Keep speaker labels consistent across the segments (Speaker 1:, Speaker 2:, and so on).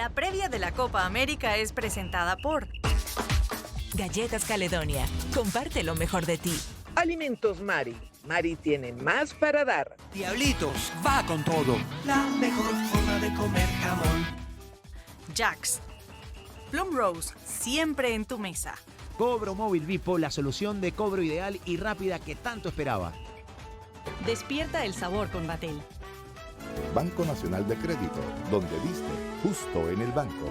Speaker 1: La previa de la Copa América es presentada por
Speaker 2: Galletas Caledonia. Comparte lo mejor de ti.
Speaker 3: Alimentos Mari. Mari tiene más para dar.
Speaker 4: Diablitos, va con todo. La mejor forma de comer jamón.
Speaker 1: Jax. Plum Rose, siempre en tu mesa.
Speaker 5: Cobro Móvil Vipo, la solución de cobro ideal y rápida que tanto esperaba.
Speaker 6: Despierta el sabor con Batel.
Speaker 7: Banco Nacional de Crédito, donde viste justo en el banco.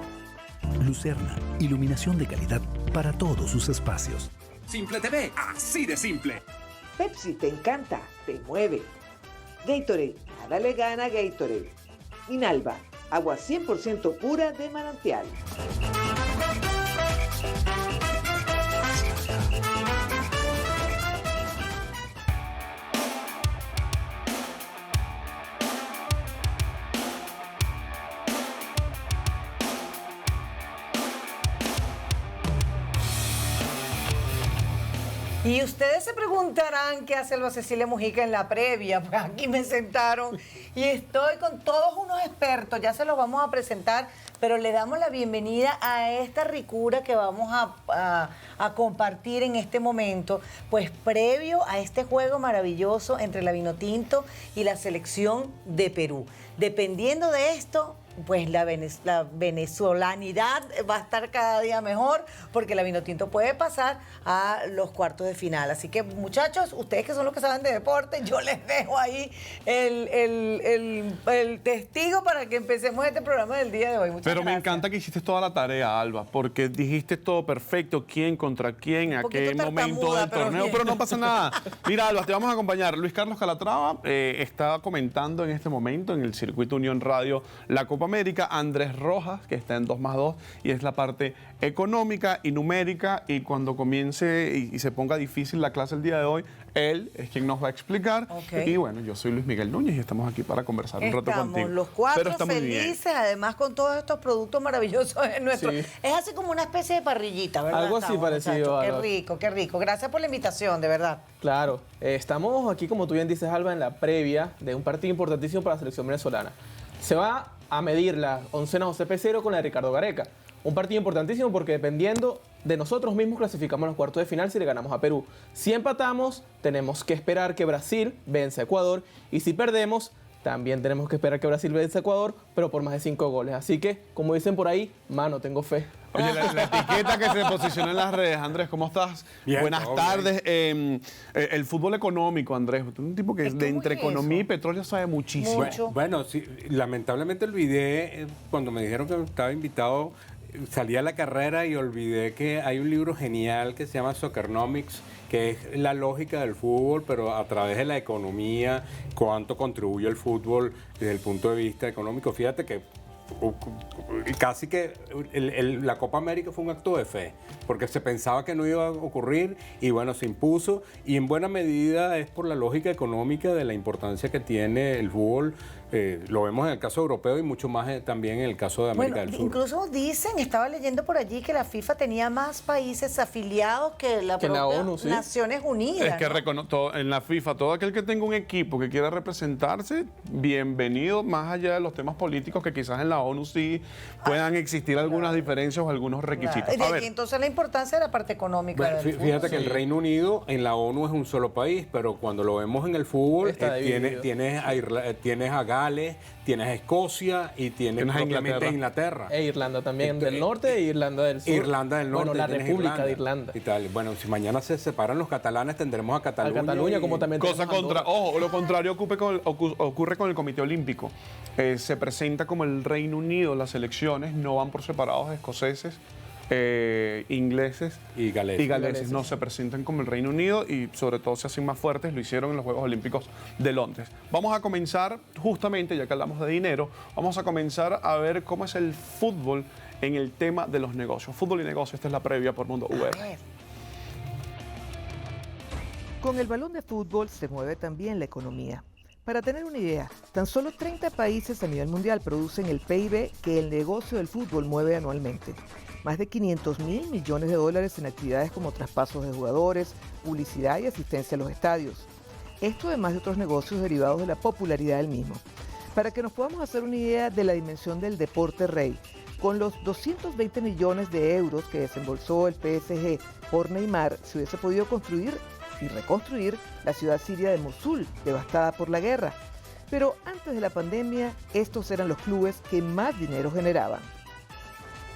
Speaker 8: Lucerna, iluminación de calidad para todos sus espacios.
Speaker 4: Simple TV, así de simple.
Speaker 3: Pepsi te encanta, te mueve. Gatorade, nada le gana a Gatorade. Inalba, agua 100% pura de manantial.
Speaker 9: Y ustedes se preguntarán qué hace Alba Cecilia Mujica en la previa. Pues aquí me sentaron y estoy con todos unos expertos, ya se los vamos a presentar, pero le damos la bienvenida a esta ricura que vamos a compartir en este momento, pues previo a este juego maravilloso entre la Vinotinto y la selección de Perú. Dependiendo de esto, pues la venezolanidad va a estar cada día mejor porque la Vinotinto puede pasar a los cuartos de final. Así que, muchachos, ustedes que son los que saben de deporte, yo les dejo ahí el testigo para que empecemos este programa del día de hoy. Muchas gracias.
Speaker 10: Me encanta que hiciste toda la tarea, Alba, porque dijiste todo perfecto, quién contra quién, a qué momento del torneo, pero no pasa nada. Mira, Alba, te vamos a acompañar. Luis Carlos Calatrava está comentando en este momento en el Circuito Unión Radio la Copa América. Andrés Rojas, que está en 2+2 y es la parte económica y numérica, y cuando comience y se ponga difícil la clase el día de hoy, él es quien nos va a explicar. Y bueno, yo soy Luis Miguel Núñez y estamos aquí para conversar un rato contigo.
Speaker 9: Estamos los cuatro felices, además con todos estos productos maravillosos en nuestro...
Speaker 11: Sí.
Speaker 9: Es así como una especie de parrillita, ¿verdad?
Speaker 11: Algo así parecido.
Speaker 9: Qué rico, qué rico. Gracias por la invitación, de verdad.
Speaker 11: Claro, estamos aquí, como tú bien dices, Alba, en la previa de un partido importantísimo para la selección venezolana. Se va a medir la oncena José Peseiro con la de Ricardo Gareca. Un partido importantísimo porque dependiendo de nosotros mismos clasificamos a los cuartos de final si le ganamos a Perú. Si empatamos, tenemos que esperar que Brasil vence a Ecuador, y si perdemos, también tenemos que esperar que Brasil vence a Ecuador, pero por más de 5 goles. Así que, como dicen por ahí, mano, tengo fe.
Speaker 10: Oye, la etiqueta que se posicionó en las redes. Andrés, ¿cómo estás?
Speaker 12: Bien,
Speaker 10: buenas tardes. El fútbol económico, Andrés. Un tipo que de entre economía y petróleo sabe muchísimo.
Speaker 12: Bueno, sí, lamentablemente olvidé, cuando me dijeron que estaba invitado, salí a la carrera y olvidé que hay un libro genial que se llama Soccernomics, que es la lógica del fútbol, pero a través de la economía, cuánto contribuye el fútbol desde el punto de vista económico. Fíjate que casi que la Copa América fue un acto de fe, porque se pensaba que no iba a ocurrir y bueno, se impuso, y en buena medida es por la lógica económica de la importancia que tiene el fútbol. Lo vemos en el caso europeo y mucho más también en el caso de América del Sur.
Speaker 9: Incluso dicen, estaba leyendo por allí, que la FIFA tenía más países afiliados que la propia
Speaker 11: ONU, ¿sí?
Speaker 9: Naciones Unidas.
Speaker 10: Es que en la FIFA, todo aquel que tenga un equipo que quiera representarse, bienvenido, más allá de los temas políticos, que quizás en la ONU sí puedan existir algunas diferencias o algunos requisitos.
Speaker 9: Claro. Y entonces la importancia de la parte económica.
Speaker 12: Bueno, fíjate que el Reino Unido en la ONU es un solo país, pero cuando lo vemos en el fútbol, tienes a Gales, tienes a Escocia y tienes propiamente a Inglaterra.
Speaker 11: E Irlanda también del norte e Irlanda del sur.
Speaker 12: Irlanda del norte.
Speaker 11: Bueno, la República de Irlanda.
Speaker 12: Y tal. Bueno, si mañana se separan los catalanes, tendremos a Cataluña.
Speaker 11: Como también
Speaker 10: lo contrario ocurre con el Comité Olímpico. Se presenta como el Reino Unido, las selecciones no van por separados, escoceses, ingleses
Speaker 12: y galeses.
Speaker 10: No se presentan como el Reino Unido y sobre todo se hacen más fuertes. Lo hicieron en los Juegos Olímpicos de Londres. Vamos a comenzar justamente, ya que hablamos de dinero, vamos a comenzar a ver cómo es el fútbol en el tema de los negocios. Fútbol y negocios, esta es la previa por Mundo VR.
Speaker 3: Con el balón de fútbol se mueve también la economía. Para tener una idea, tan solo 30 países a nivel mundial producen el PIB que el negocio del fútbol mueve anualmente. Más de 500.000 millones de dólares en actividades como traspasos de jugadores, publicidad y asistencia a los estadios. Esto además de otros negocios derivados de la popularidad del mismo. Para que nos podamos hacer una idea de la dimensión del deporte rey, Con los 220 millones de euros que desembolsó el PSG por Neymar, se hubiese podido construir y reconstruir la ciudad siria de Mosul, devastada por la guerra. Pero antes de la pandemia, estos eran los clubes que más dinero generaban.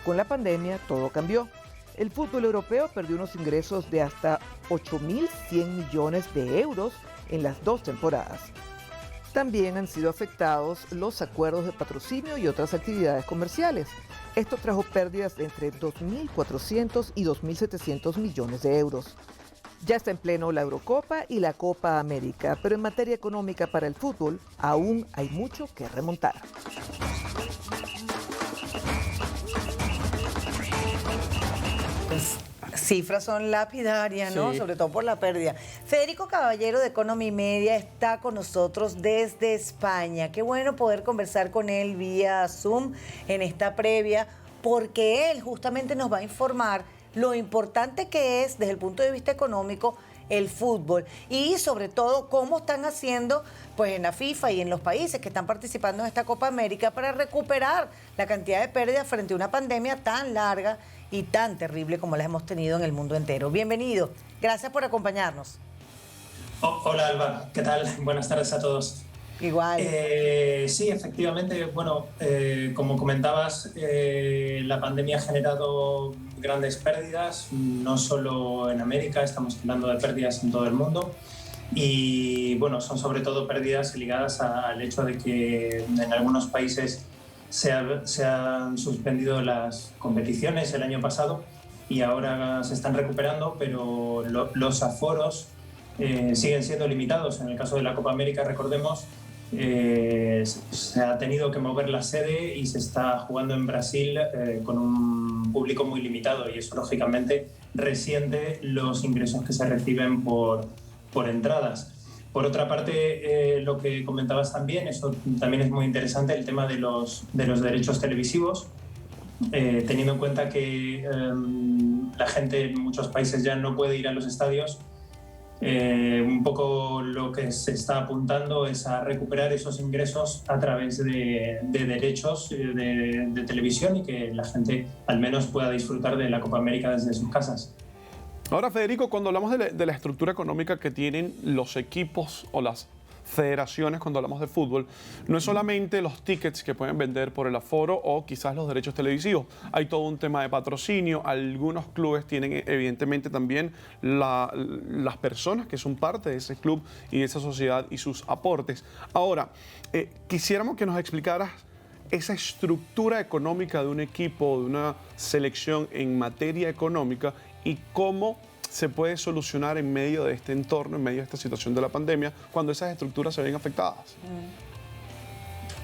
Speaker 3: Con la pandemia, todo cambió. El fútbol europeo perdió unos ingresos de hasta 8.100 millones de euros en las 2 temporadas. También han sido afectados los acuerdos de patrocinio y otras actividades comerciales. Esto trajo pérdidas de entre 2.400 y 2.700 millones de euros. Ya está en pleno la Eurocopa y la Copa América, pero en materia económica para el fútbol aún hay mucho que remontar.
Speaker 9: Cifras son lapidarias, ¿no?
Speaker 11: Sí.
Speaker 9: Sobre todo por la pérdida. Federico Caballero de Economy Media está con nosotros desde España. Qué bueno poder conversar con él vía Zoom en esta previa, porque él justamente nos va a informar lo importante que es desde el punto de vista económico el fútbol y sobre todo cómo están haciendo pues en la FIFA y en los países que están participando en esta Copa América para recuperar la cantidad de pérdidas frente a una pandemia tan larga y tan terrible como la hemos tenido en el mundo entero. Bienvenido, gracias por acompañarnos.
Speaker 13: Hola Alba, ¿qué tal? Buenas tardes a todos.
Speaker 9: Igual.
Speaker 13: Sí, efectivamente, bueno, como comentabas, la pandemia ha generado grandes pérdidas, no solo en América, estamos hablando de pérdidas en todo el mundo. Y bueno, son sobre todo pérdidas ligadas al hecho de que en algunos países se han suspendido las competiciones el año pasado y ahora se están recuperando, pero los aforos siguen siendo limitados. En el caso de la Copa América, recordemos, se ha tenido que mover la sede y se está jugando en Brasil con un público muy limitado y eso lógicamente resiente los ingresos que se reciben por entradas. Por otra parte, lo que comentabas también, eso también es muy interesante, el tema de los derechos televisivos, teniendo en cuenta que la gente en muchos países ya no puede ir a los estadios. Un poco lo que se está apuntando es a recuperar esos ingresos a través de derechos de televisión y que la gente al menos pueda disfrutar de la Copa América desde sus casas.
Speaker 10: Ahora, Federico, cuando hablamos de la estructura económica que tienen los equipos o las federaciones cuando hablamos de fútbol, no es solamente los tickets que pueden vender por el aforo o quizás los derechos televisivos. Hay todo un tema de patrocinio. Algunos clubes tienen evidentemente también las personas que son parte de ese club y de esa sociedad y sus aportes. Ahora, quisiéramos que nos explicaras esa estructura económica de un equipo, de una selección en materia económica y cómo se puede solucionar en medio de este entorno, en medio de esta situación de la pandemia, cuando esas estructuras se ven afectadas.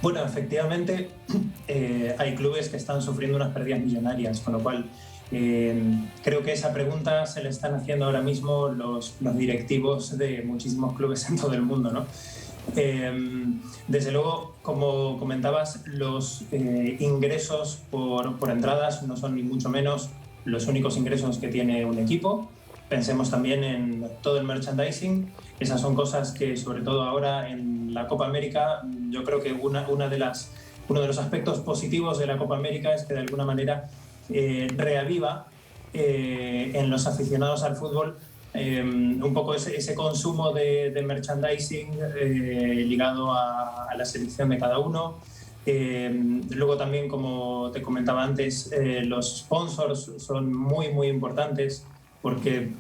Speaker 13: Bueno, efectivamente hay clubes que están sufriendo unas pérdidas millonarias, con lo cual creo que esa pregunta se le están haciendo ahora mismo los directivos de muchísimos clubes en todo el mundo, ¿no? Desde luego, como comentabas, los ingresos por entradas no son ni mucho menos los únicos ingresos que tiene un equipo. Pensemos también en todo el merchandising. Esas son cosas que, sobre todo ahora en la Copa América, yo creo que uno de los aspectos positivos de la Copa América es que de alguna manera reaviva en los aficionados al fútbol un poco ese consumo de merchandising ligado a la selección de cada uno. Luego también, como te comentaba antes, los sponsors son muy, muy importantes porque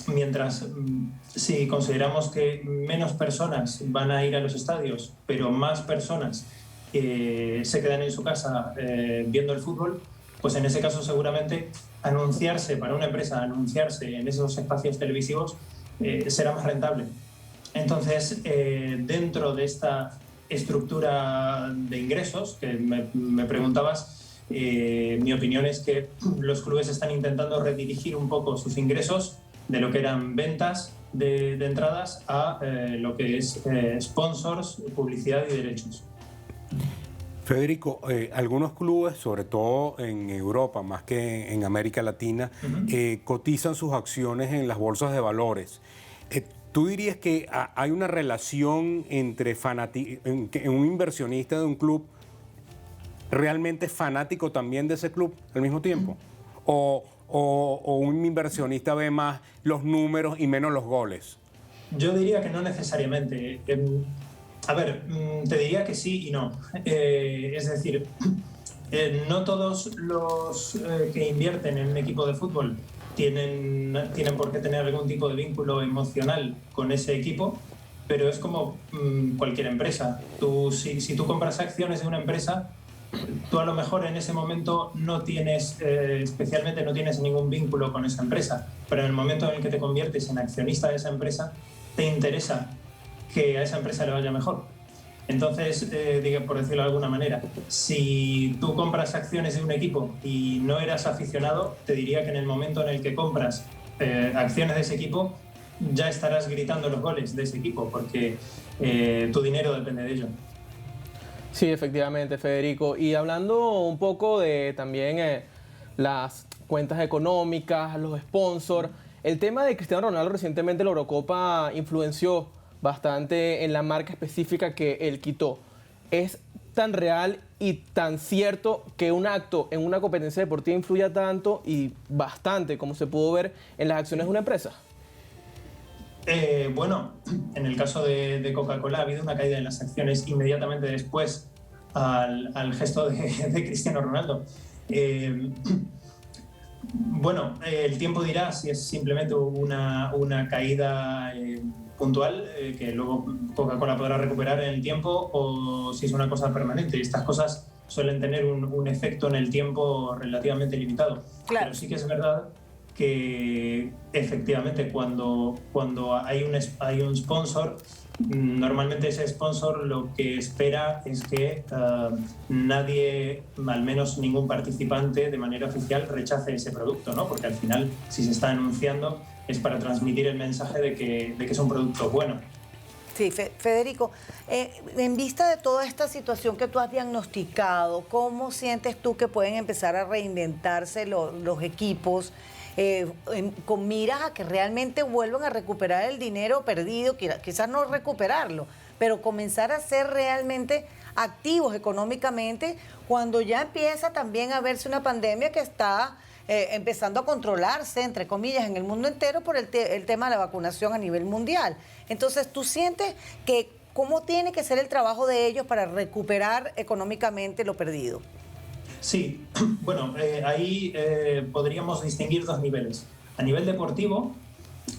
Speaker 13: mientras si consideramos que menos personas van a ir a los estadios, pero más personas se quedan en su casa viendo el fútbol, pues en ese caso seguramente anunciarse para una empresa, anunciarse en esos espacios televisivos será más rentable. Entonces, dentro de esta estructura de ingresos que me preguntabas, mi opinión es que los clubes están intentando redirigir un poco sus ingresos de lo que eran ventas de entradas a lo que es sponsors, publicidad y derechos.
Speaker 12: Federico, algunos clubes, sobre todo en Europa, más que en América Latina, cotizan sus acciones en las bolsas de valores. ¿Tú dirías que hay una relación entre un inversionista de un club realmente fanático también de ese club al mismo tiempo? ¿O un inversionista ve más los números y menos los goles?
Speaker 13: Yo diría que no necesariamente. A ver, te diría que sí y no. Es decir, no todos los que invierten en un equipo de fútbol tienen por qué tener algún tipo de vínculo emocional con ese equipo, pero es como cualquier empresa. Si tú compras acciones de una empresa, tú a lo mejor en ese momento no tienes, especialmente no tienes ningún vínculo con esa empresa, pero en el momento en el que te conviertes en accionista de esa empresa, te interesa que a esa empresa le vaya mejor. Entonces, por decirlo de alguna manera, si tú compras acciones de un equipo y no eras aficionado, te diría que en el momento en el que compras acciones de ese equipo, ya estarás gritando los goles de ese equipo, porque tu dinero depende de ello.
Speaker 11: Sí, efectivamente, Federico. Y hablando un poco de también las cuentas económicas, los sponsors, el tema de Cristiano Ronaldo recientemente la Eurocopa influenció bastante en la marca específica que él quitó. ¿Es tan real y tan cierto que un acto en una competencia deportiva influya tanto y bastante como se pudo ver en las acciones de una empresa?
Speaker 13: Bueno, en el caso de Coca-Cola ha habido una caída en las acciones inmediatamente después al gesto de Cristiano Ronaldo. Bueno, el tiempo dirá si es simplemente una caída puntual que luego Coca-Cola podrá recuperar en el tiempo, o si es una cosa permanente. Estas cosas suelen tener un efecto en el tiempo relativamente limitado. Claro. Pero sí que es verdad que efectivamente cuando hay un sponsor, normalmente ese sponsor lo que espera es que nadie, al menos ningún participante de manera oficial, rechace ese producto, ¿no? Porque al final, si se está anunciando, es para transmitir el mensaje de que es un producto bueno.
Speaker 9: Sí, Federico, en vista de toda esta situación que tú has diagnosticado, ¿cómo sientes tú que pueden empezar a reinventarse los equipos con miras a que realmente vuelvan a recuperar el dinero perdido, quizás no recuperarlo, pero comenzar a ser realmente activos económicamente cuando ya empieza también a verse una pandemia que está empezando a controlarse, entre comillas, en el mundo entero por el tema de la vacunación a nivel mundial? Entonces, ¿tú sientes que cómo tiene que ser el trabajo de ellos para recuperar económicamente lo perdido?
Speaker 13: Sí, bueno, ahí podríamos distinguir dos niveles. A nivel deportivo,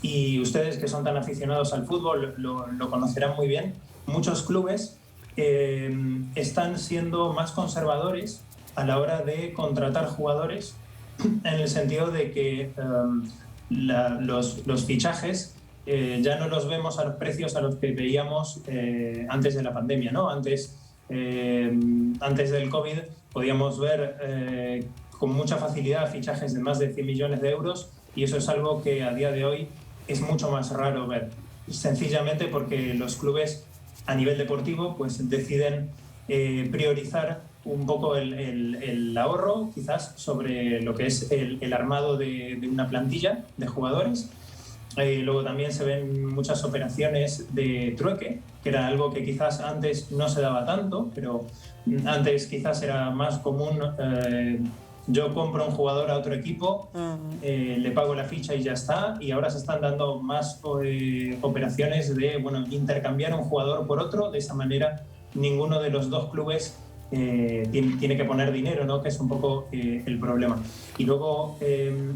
Speaker 13: y ustedes que son tan aficionados al fútbol lo conocerán muy bien, muchos clubes están siendo más conservadores a la hora de contratar jugadores, en el sentido de que los fichajes ya no los vemos a los precios a los que veíamos antes de la pandemia, ¿no? Antes del COVID podíamos ver con mucha facilidad fichajes de más de 100 millones de euros, y eso es algo que a día de hoy es mucho más raro ver, sencillamente porque los clubes a nivel deportivo pues deciden priorizar un poco el ahorro quizás sobre lo que es el armado de una plantilla de jugadores. Luego también se ven muchas operaciones de trueque, que era algo que quizás antes no se daba tanto, pero antes quizás era más común. Yo compro un jugador a otro equipo, le pago la ficha y ya está, y ahora se están dando más operaciones de intercambiar un jugador por otro. De esa manera ninguno de los dos clubes tiene que poner dinero, ¿no? Que es un poco el problema. Y luego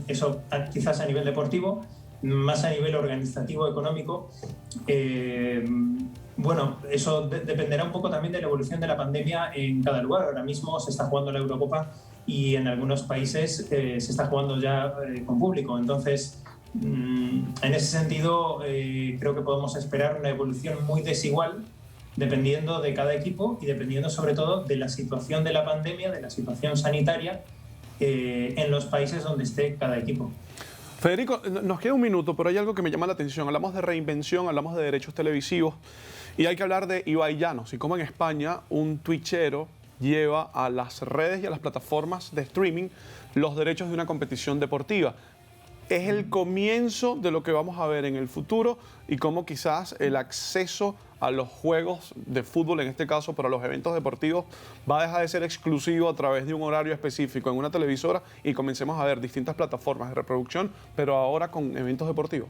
Speaker 13: eso quizás a nivel deportivo. Más a nivel organizativo, económico, eso dependerá un poco también de la evolución de la pandemia en cada lugar. Ahora mismo se está jugando la Eurocopa y en algunos países se está jugando ya con público. Entonces, en ese sentido, creo que podemos esperar una evolución muy desigual dependiendo de cada equipo y dependiendo sobre todo de la situación de la pandemia, de la situación sanitaria en los países donde esté cada equipo.
Speaker 10: Federico, nos queda un minuto, pero hay algo que me llama la atención. Hablamos de reinvención, hablamos de derechos televisivos y hay que hablar de Ibai Llanos y cómo en España un twitchero lleva a las redes y a las plataformas de streaming los derechos de una competición deportiva. es el comienzo de lo que vamos a ver en el futuro y cómo quizás el acceso a los juegos de fútbol, en este caso, para los eventos deportivos, va a dejar de ser exclusivo a través de un horario específico en una televisora y comencemos a ver distintas plataformas de reproducción, pero ahora con eventos deportivos.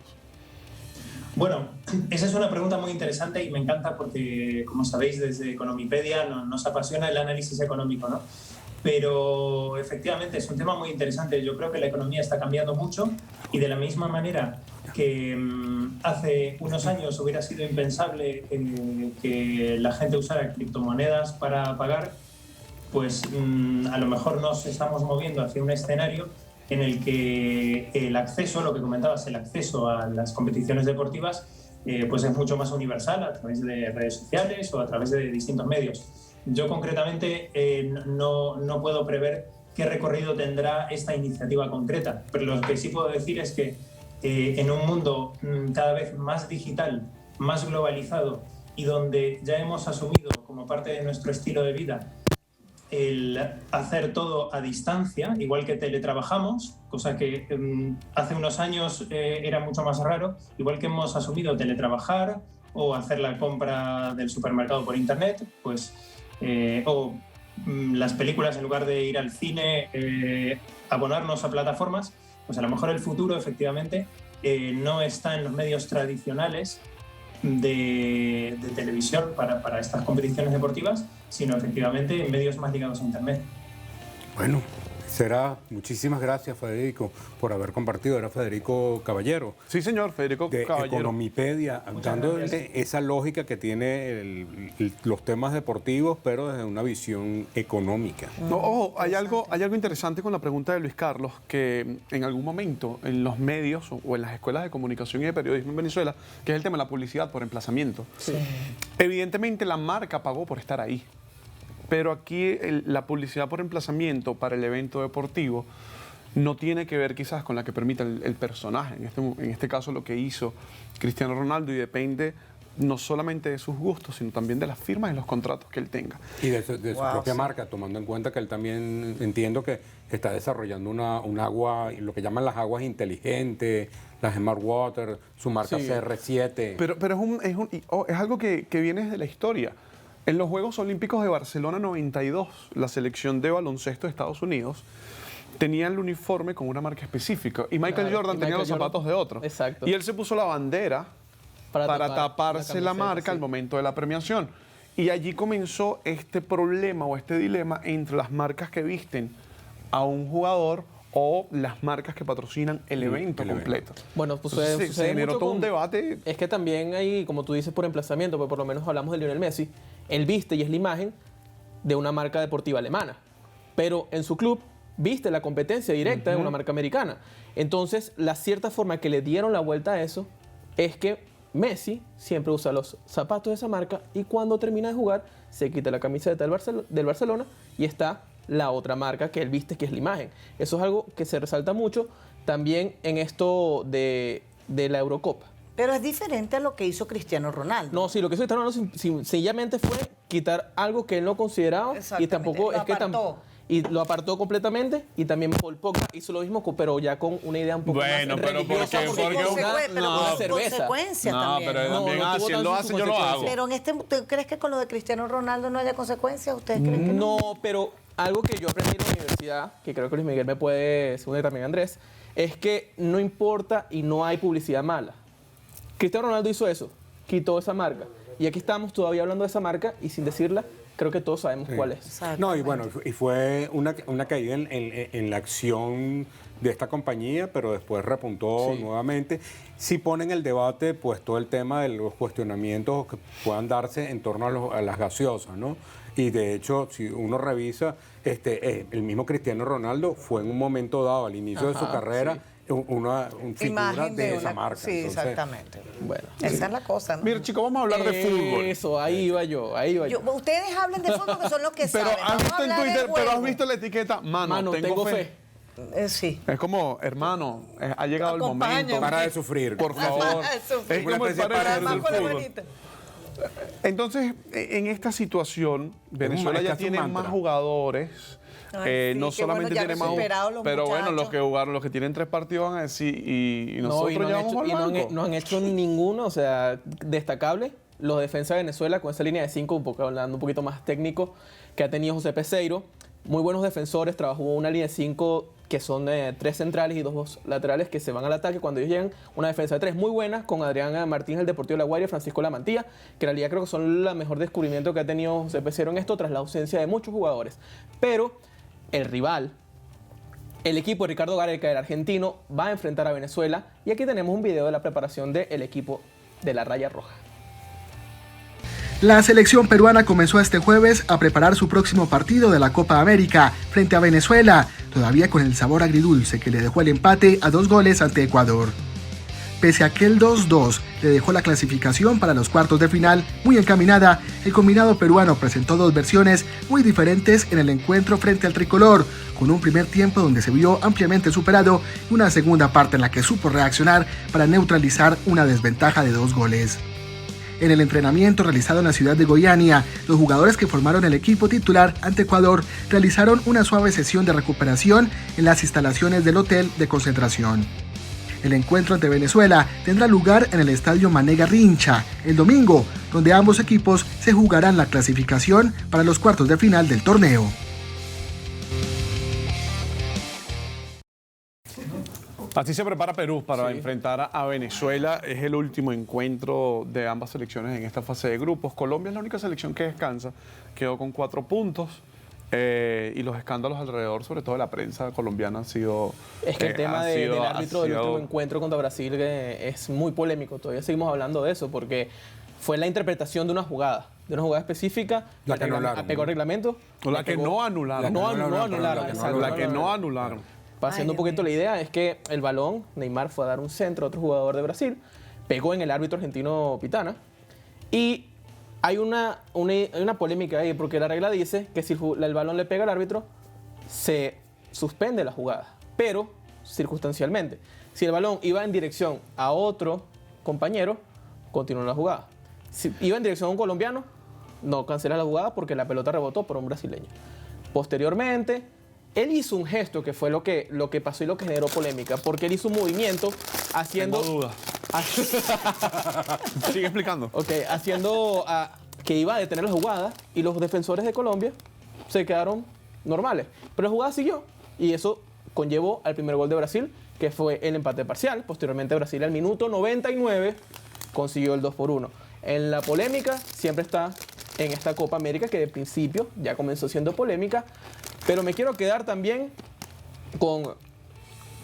Speaker 13: Bueno, esa es una pregunta muy interesante y me encanta porque, como sabéis, desde Economipedia nos apasiona el análisis económico, ¿no? Pero efectivamente es un tema muy interesante. Yo creo que la economía está cambiando mucho y de la misma manera que hace unos años hubiera sido impensable que la gente usara criptomonedas para pagar, pues a lo mejor nos estamos moviendo hacia un escenario en el que el acceso, lo que comentabas, el acceso a las competiciones deportivas, pues es mucho más universal a través de redes sociales o a través de distintos medios. Yo concretamente no puedo prever qué recorrido tendrá esta iniciativa concreta, pero lo que sí puedo decir es que en un mundo cada vez más digital, más globalizado y donde ya hemos asumido como parte de nuestro estilo de vida el hacer todo a distancia, igual que teletrabajamos, cosa que hace unos años era mucho más raro, igual que hemos asumido teletrabajar o hacer la compra del supermercado por internet, pues o las películas en lugar de ir al cine, abonarnos a plataformas, pues a lo mejor el futuro efectivamente no está en los medios tradicionales de televisión para estas competiciones deportivas, sino efectivamente en medios más ligados a internet.
Speaker 12: Bueno, será. Muchísimas gracias, Federico, por haber compartido. Era Federico Caballero.
Speaker 10: Sí, señor, Federico
Speaker 12: de
Speaker 10: Caballero.
Speaker 12: Economipedia, dándole esa lógica que tiene los temas deportivos, pero desde una visión económica.
Speaker 10: No, ojo, hay algo interesante con la pregunta de Luis Carlos, que en algún momento en los medios o en las escuelas de comunicación y de periodismo en Venezuela, que es el tema de la publicidad por emplazamiento, sí. Evidentemente la marca pagó por estar ahí. Pero aquí la publicidad por emplazamiento para el evento deportivo no tiene que ver quizás con la que permita el personaje. En este caso lo que hizo Cristiano Ronaldo, y depende no solamente de sus gustos, sino también de las firmas y los contratos que él tenga.
Speaker 12: Y de su propia marca, tomando en cuenta que él también, entiendo que está desarrollando un agua, lo que llaman las aguas inteligentes, las Smart Water, su marca CR7.
Speaker 10: Pero es algo que viene desde la historia. En los Juegos Olímpicos de Barcelona 92, la selección de baloncesto de Estados Unidos tenía el uniforme con una marca específica y Michael Jordan tenía los zapatos de otro.
Speaker 11: Exacto.
Speaker 10: Y él se puso la bandera para taparse la marca al momento de la premiación. Y allí comenzó este problema o este dilema entre las marcas que visten a un jugador o las marcas que patrocinan el evento completo.
Speaker 11: Bueno, pues
Speaker 10: se generó todo un debate.
Speaker 11: Es que también hay, como tú dices, por emplazamiento, porque por lo menos hablamos de Lionel Messi, él viste y es la imagen de una marca deportiva alemana, pero en su club viste la competencia directa de una marca americana. Entonces, la cierta forma que le dieron la vuelta a eso es que Messi siempre usa los zapatos de esa marca y cuando termina de jugar se quita la camiseta del Barcelona y está la otra marca que él viste, que es la imagen. Eso es algo que se resalta mucho también en esto de la Eurocopa.
Speaker 9: Pero es diferente a lo que hizo Cristiano Ronaldo.
Speaker 11: No, sí, lo que hizo Cristiano Ronaldo sencillamente fue quitar algo que él no consideraba y tampoco es que y lo apartó completamente y también Paul Pogba hizo lo mismo, pero ya con una idea un poco más religiosa
Speaker 9: una cerveza. Consecuencias también.
Speaker 10: Pero también si él lo hace, yo lo hago.
Speaker 9: Pero ¿tú crees que con lo de Cristiano Ronaldo no haya consecuencias? ¿Ustedes creen que no?
Speaker 11: No, pero algo que yo aprendí en la universidad, que creo que Luis Miguel me puede, según también Andrés, es que no importa y no hay publicidad mala. Cristiano Ronaldo hizo eso, quitó esa marca. Y aquí estamos todavía hablando de esa marca y sin decirla, creo que todos sabemos cuál es.
Speaker 12: No, y bueno, y fue una caída en la acción de esta compañía, pero después repuntó nuevamente. Sí pone en el debate pues todo el tema de los cuestionamientos que puedan darse en torno a las gaseosas, ¿no? Y de hecho, si uno revisa, el mismo Cristiano Ronaldo fue en un momento dado, al inicio de su carrera, una figura de esa marca.
Speaker 9: Sí, entonces, exactamente.
Speaker 11: Bueno,
Speaker 9: esa es la cosa, ¿no?
Speaker 10: Mira, chicos, vamos a hablar de fútbol.
Speaker 11: Eso, ahí iba yo.
Speaker 9: Ustedes hablen de fútbol, que son los que saben.
Speaker 10: Pero has visto la etiqueta, mano tengo fe.
Speaker 9: Sí.
Speaker 10: Es como, hermano, ha llegado el momento.
Speaker 12: Para de sufrir.
Speaker 10: Por favor.
Speaker 12: Es como el para de sufrir.
Speaker 10: Entonces, en esta situación, Venezuela ya tiene más jugadores.
Speaker 9: Ay, sí,
Speaker 10: no solamente tiene más pero bueno, los que jugaron, los que tienen 3 partidos van a decir, y nosotros ya vamos al banco.
Speaker 11: No han hecho ninguno, o sea, destacable. Los defensas de Venezuela con esa línea de 5, hablando un poquito más técnico, que ha tenido José Peseiro. Muy buenos defensores, trabajó una línea de 5 que son 3 centrales y 2 laterales que se van al ataque cuando ellos llegan. Una defensa de 3 muy buena con Adrián Martínez, el Deportivo de La Guaira, Francisco Lamantilla, que en realidad creo que son el mejor descubrimiento que ha tenido José Peseiro en esto tras la ausencia de muchos jugadores. Pero el rival, el equipo de Ricardo Gareca, el argentino, va a enfrentar a Venezuela. Y aquí tenemos un video de la preparación del equipo de la Raya Roja.
Speaker 14: La selección peruana comenzó este jueves a preparar su próximo partido de la Copa América frente a Venezuela, todavía con el sabor agridulce que le dejó el empate a 2 goles ante Ecuador. Pese a que el 2-2 le dejó la clasificación para los cuartos de final muy encaminada, el combinado peruano presentó 2 versiones muy diferentes en el encuentro frente al tricolor, con un primer tiempo donde se vio ampliamente superado y una segunda parte en la que supo reaccionar para neutralizar una desventaja de 2 goles. En el entrenamiento realizado en la ciudad de Goiânia, los jugadores que formaron el equipo titular ante Ecuador realizaron una suave sesión de recuperación en las instalaciones del hotel de concentración. El encuentro ante Venezuela tendrá lugar en el estadio Mané Garrincha el domingo, donde ambos equipos se jugarán la clasificación para los cuartos de final del torneo.
Speaker 10: Así se prepara Perú para enfrentar a Venezuela. Es el último encuentro de ambas selecciones en esta fase de grupos. Colombia es la única selección que descansa. Quedó con 4 puntos. Y los escándalos alrededor, sobre todo de la prensa colombiana, han sido...
Speaker 11: Es que el tema del árbitro del último encuentro contra Brasil es muy polémico. Todavía seguimos hablando de eso porque fue la interpretación de una jugada específica, la que apegó al reglamento.
Speaker 10: La que no anularon. La que no anularon.
Speaker 11: Pasando un poquito la idea, es que el balón, Neymar fue a dar un centro a otro jugador de Brasil, pegó en el árbitro argentino Pitana, y hay una polémica ahí, porque la regla dice que si el balón le pega al árbitro, se suspende la jugada, pero circunstancialmente. Si el balón iba en dirección a otro compañero, continúa la jugada. Si iba en dirección a un colombiano, no cancela la jugada porque la pelota rebotó por un brasileño. Posteriormente, él hizo un gesto que fue lo que pasó y lo que generó polémica, porque él hizo un movimiento haciendo...
Speaker 10: Tengo dudas. Sigue explicando.
Speaker 11: Ok, haciendo que iba a detener la jugada y los defensores de Colombia se quedaron normales. Pero la jugada siguió y eso conllevó al primer gol de Brasil, que fue el empate parcial. Posteriormente Brasil al minuto 99 consiguió el 2-1. En la polémica siempre está en esta Copa América, que de principio ya comenzó siendo polémica, pero me quiero quedar también con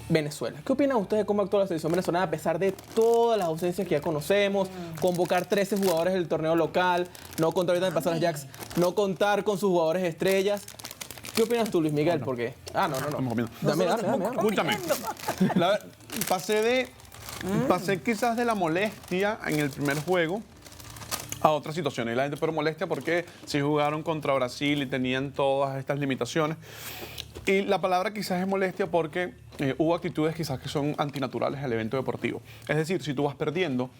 Speaker 11: Venezuela. ¿Qué opinan ustedes de cómo actuó la selección venezolana a pesar de todas las ausencias que ya conocemos? Convocar 13 jugadores del torneo local, no contar ahorita de pasar las Jacks, no contar con sus jugadores estrellas. ¿Qué opinas tú, Luis Miguel? Porque...
Speaker 10: Estamos comiendo.
Speaker 11: Dame.
Speaker 10: Escúchame. Pasé quizás de la molestia en el primer juego a otras situaciones. Y la gente, pero molestia porque si jugaron contra Brasil y tenían todas estas limitaciones. Y la palabra quizás es molestia porque hubo actitudes quizás que son antinaturales al evento deportivo. Es decir, si tú vas perdiendo,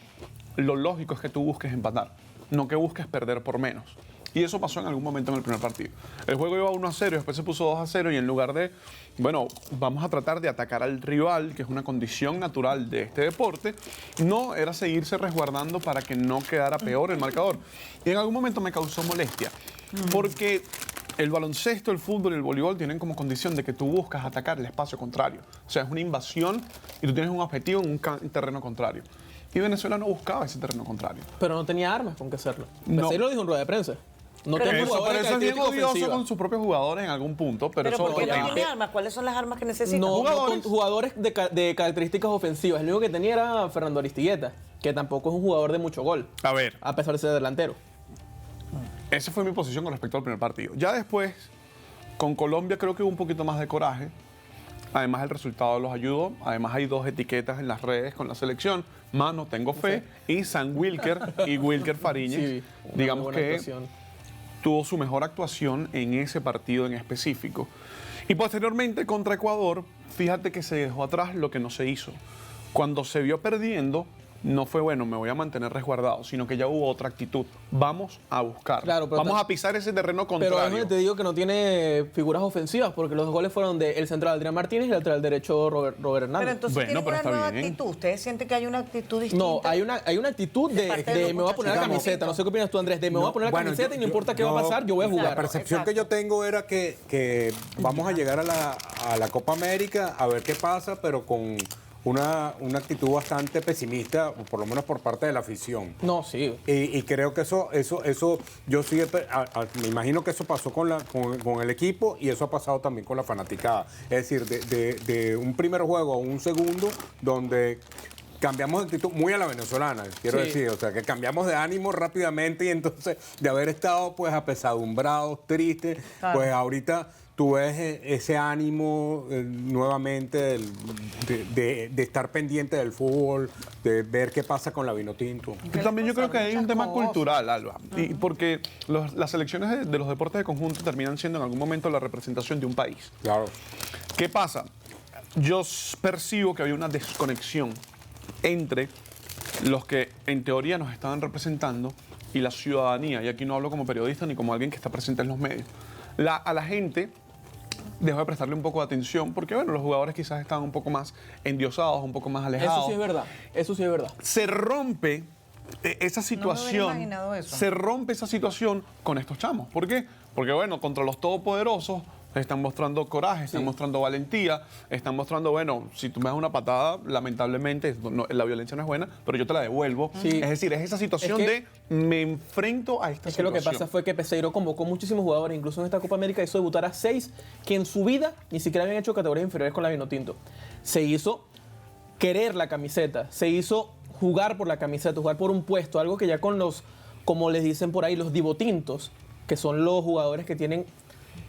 Speaker 10: lo lógico es que tú busques empatar, no que busques perder por menos. Y eso pasó en algún momento en el primer partido. El juego iba 1-0 y después se puso 2-0 y en lugar de, bueno, vamos a tratar de atacar al rival, que es una condición natural de este deporte, no, era seguirse resguardando para que no quedara peor el marcador. Y en algún momento me causó molestia, porque el baloncesto, el fútbol y el voleibol tienen como condición de que tú buscas atacar el espacio contrario. O sea, es una invasión y tú tienes un objetivo en un terreno contrario. Y Venezuela no buscaba ese terreno contrario.
Speaker 11: Pero no tenía armas con qué hacerlo. Peseiro lo dijo en rueda de prensa. No tengo jugadores
Speaker 10: eso es bien odioso con sus propios jugadores en algún punto. Pero eso
Speaker 9: ¿por qué no tiene armas? ¿Cuáles son las armas que necesita?
Speaker 11: No, jugadores de características ofensivas. El único que tenía era Fernando Aristigueta, que tampoco es un jugador de mucho gol.
Speaker 10: A ver.
Speaker 11: A pesar de ser delantero.
Speaker 10: Esa fue mi posición con respecto al primer partido. Ya después, con Colombia creo que hubo un poquito más de coraje. Además, el resultado los ayudó. Además, hay 2 etiquetas en las redes con la selección. Mano, tengo fe. Y Sam Wilker y Wilker Fariñez. Sí, digamos que tuvo su mejor actuación en ese partido en específico. Y posteriormente, contra Ecuador, fíjate que se dejó atrás lo que no se hizo. Cuando se vio perdiendo, no fue bueno, me voy a mantener resguardado, sino que ya hubo otra actitud. Vamos a buscar.
Speaker 11: Claro,
Speaker 10: vamos a pisar ese terreno contrario.
Speaker 11: Pero es donde te digo que no tiene figuras ofensivas, porque los 2 goles fueron del central Adrián Martínez y el lateral derecho Robert Hernández.
Speaker 9: Pero entonces tiene una nueva actitud. ¿Ustedes sienten que hay una actitud distinta?
Speaker 11: No, hay una actitud de me voy a poner la camiseta. No sé qué opinas tú, Andrés. Me voy a poner la camiseta y no importa qué va a pasar, yo voy a jugar.
Speaker 12: La percepción que yo tengo era que vamos a llegar a la Copa América a ver qué pasa, pero con una actitud bastante pesimista, por lo menos por parte de la afición.
Speaker 11: No, sí.
Speaker 12: Y creo que eso yo sí, me imagino que eso pasó con el equipo y eso ha pasado también con la fanaticada. Es decir, de un primer juego a un segundo, donde cambiamos de actitud muy a la venezolana, quiero decir, o sea, que cambiamos de ánimo rápidamente y entonces de haber estado pues apesadumbrados, tristes, pues ahorita tú ves ese ánimo nuevamente de estar pendiente del fútbol, de ver qué pasa con la Vinotinto.
Speaker 10: También yo creo que hay un tema cultural, Alba, y porque las selecciones de los deportes de conjunto terminan siendo en algún momento la representación de un país.
Speaker 12: Claro.
Speaker 10: ¿Qué pasa? Yo percibo que hay una desconexión entre los que en teoría nos estaban representando y la ciudadanía, y aquí no hablo como periodista ni como alguien que está presente en los medios. A la gente dejó de prestarle un poco de atención porque, bueno, los jugadores quizás estaban un poco más endiosados, un poco más alejados.
Speaker 11: Eso sí es verdad, eso sí es verdad.
Speaker 10: Se rompe esa situación, se rompe esa situación con estos chamos. ¿Por qué? Porque, bueno, contra los todopoderosos están mostrando coraje, están mostrando valentía, están mostrando, bueno, si tú me das una patada, lamentablemente la violencia no es buena, pero yo te la devuelvo. Sí. Es decir, es esa situación de me enfrento a esta situación.
Speaker 11: Es que lo que pasa fue que Peseiro convocó muchísimos jugadores, incluso en esta Copa América hizo debutar a 6 que en su vida ni siquiera habían hecho categorías inferiores con la Vinotinto. Se hizo querer la camiseta, se hizo jugar por la camiseta, jugar por un puesto, algo que ya con los, como les dicen por ahí, los divotintos, que son los jugadores que tienen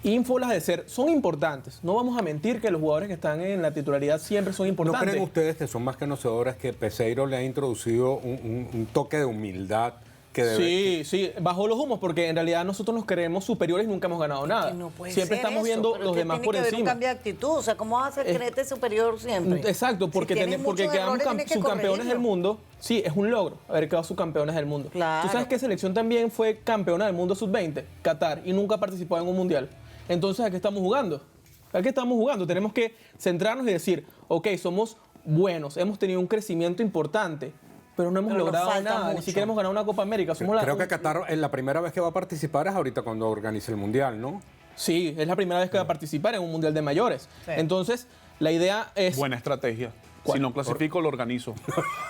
Speaker 11: ínfolas de ser, son importantes. No vamos a mentir que los jugadores que están en la titularidad siempre son importantes.
Speaker 12: ¿No creen ustedes que son más conocedores que Peseiro le ha introducido un toque de humildad?
Speaker 11: Sí, bajó los humos, porque en realidad nosotros nos creemos superiores y nunca hemos ganado nada.
Speaker 9: No puede
Speaker 11: siempre
Speaker 9: ser
Speaker 11: estamos
Speaker 9: eso,
Speaker 11: viendo los demás por
Speaker 9: tiene que haber
Speaker 11: encima.
Speaker 9: un cambio de actitud, o sea, ¿cómo vas a creerte superior siempre?
Speaker 11: Exacto, porque, porque quedamos subcampeones del mundo. Sí, es un logro haber quedado subcampeones del mundo.
Speaker 9: Claro.
Speaker 11: ¿Tú sabes qué selección también fue campeona del mundo sub-20? Qatar, y nunca participó en un mundial. Entonces, ¿a qué estamos jugando? ¿A qué estamos jugando? Tenemos que centrarnos y decir, ok, somos buenos, hemos tenido un crecimiento importante, pero no hemos logrado nada, ni siquiera hemos ganado una Copa América.
Speaker 12: Creo que Qatar, la primera vez que va a participar es ahorita cuando organice el Mundial, ¿no?
Speaker 11: Sí, es la primera vez que va a participar en un Mundial de mayores. Sí. Entonces, la idea es...
Speaker 10: Buena estrategia. Si no clasifico, lo organizo.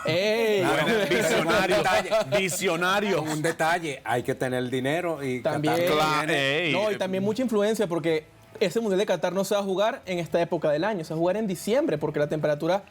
Speaker 12: Visionario.
Speaker 10: Visionario.
Speaker 12: Un detalle, hay que tener el dinero y
Speaker 11: también, y también mucha influencia, porque ese Mundial de Qatar no se va a jugar en esta época del año, se va a jugar en diciembre, porque la temperatura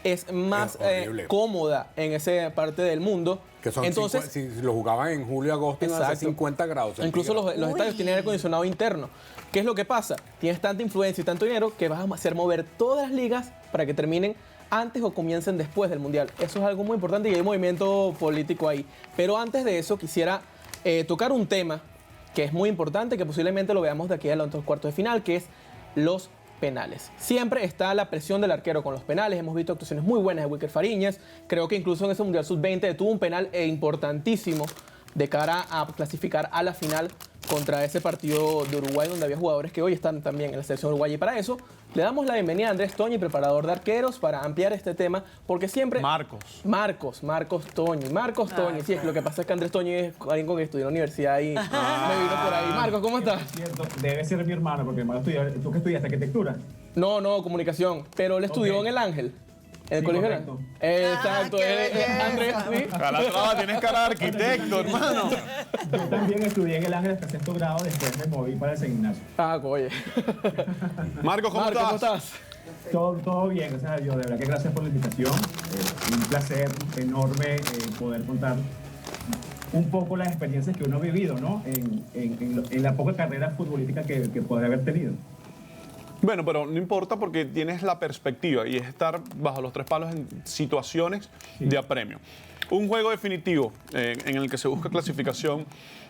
Speaker 11: es más cómoda en esa parte del mundo.
Speaker 12: Que son
Speaker 11: entonces,
Speaker 12: si lo jugaban en julio, agosto, iban a ser 50 grados.
Speaker 11: Incluso los estadios tienen aire acondicionado interno. ¿Qué es lo que pasa? Tienes tanta influencia y tanto dinero que vas a hacer mover todas las ligas para que terminen antes o comiencen después del Mundial. Eso es algo muy importante y hay un movimiento político ahí. Pero antes de eso quisiera tocar un tema que es muy importante, que posiblemente lo veamos de aquí a los cuartos de final, que es los penales. Siempre está la presión del arquero con los penales. Hemos visto actuaciones muy buenas de Wilker Fariñas. Creo que incluso en ese Mundial Sub-20 tuvo un penal importantísimo de cara a clasificar a la final contra ese partido de Uruguay, donde había jugadores que hoy están también en la selección uruguaya. Y para eso le damos la bienvenida a Andrés Toñi, preparador de arqueros, para ampliar este tema, porque siempre... Marcos Toñi. Sí, es que lo que pasa es que Andrés Toñi es alguien con que estudió en la universidad y me vino por ahí. Marcos, ¿cómo estás?
Speaker 15: Debe ser mi hermano, porque hermano ¿tú qué estudiaste? ¿Arquitectura?
Speaker 11: No, comunicación, pero él estudió en el Ángel. ¿En el colegio?
Speaker 15: Correcto.
Speaker 11: Exacto. Andrés, ¿sí?
Speaker 10: Calatrava, tienes cara de arquitecto, hermano.
Speaker 15: Yo también estudié en el Ángel hasta sexto grado, después me moví para el San Ignacio.
Speaker 11: Oye.
Speaker 10: Marcos, ¿cómo estás?
Speaker 15: Todo bien, gracias a Dios. De verdad que gracias por la invitación. Un placer enorme poder contar un poco las experiencias que uno ha vivido, ¿no? En la poca carrera futbolística que puede haber tenido.
Speaker 10: Bueno, pero no importa porque tienes la perspectiva y es estar bajo los tres palos en situaciones de apremio. Un juego definitivo en el que se busca clasificación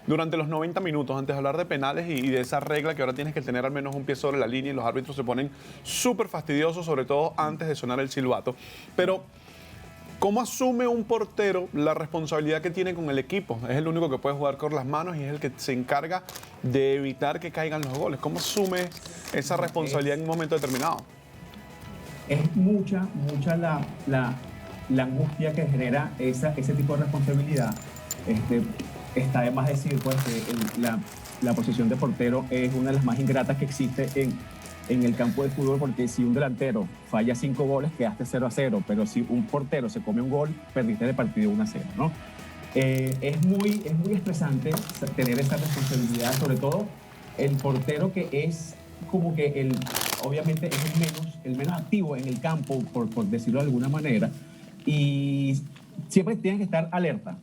Speaker 10: durante los 90 minutos, antes de hablar de penales y de esa regla que ahora tienes que tener al menos un pie sobre la línea y los árbitros se ponen súper fastidiosos, sobre todo antes de sonar el silbato. Pero ¿Cómo asume un portero la responsabilidad que tiene con el equipo? Es el único que puede jugar con las manos y es el que se encarga de evitar que caigan los goles. ¿Cómo asume esa responsabilidad en un momento determinado?
Speaker 15: Es mucha la angustia que genera ese tipo de responsabilidad. Está de más decir pues, que la posición de portero es una de las más ingratas que existe en el campo de fútbol, porque si un delantero falla 5 goles, quedaste 0-0, pero si un portero se come un gol, perdiste el partido 1-0, ¿no? Es muy estresante tener esa responsabilidad, sobre todo el portero que es como que obviamente es el menos activo en el campo, por decirlo de alguna manera, y siempre tienes que estar alerta.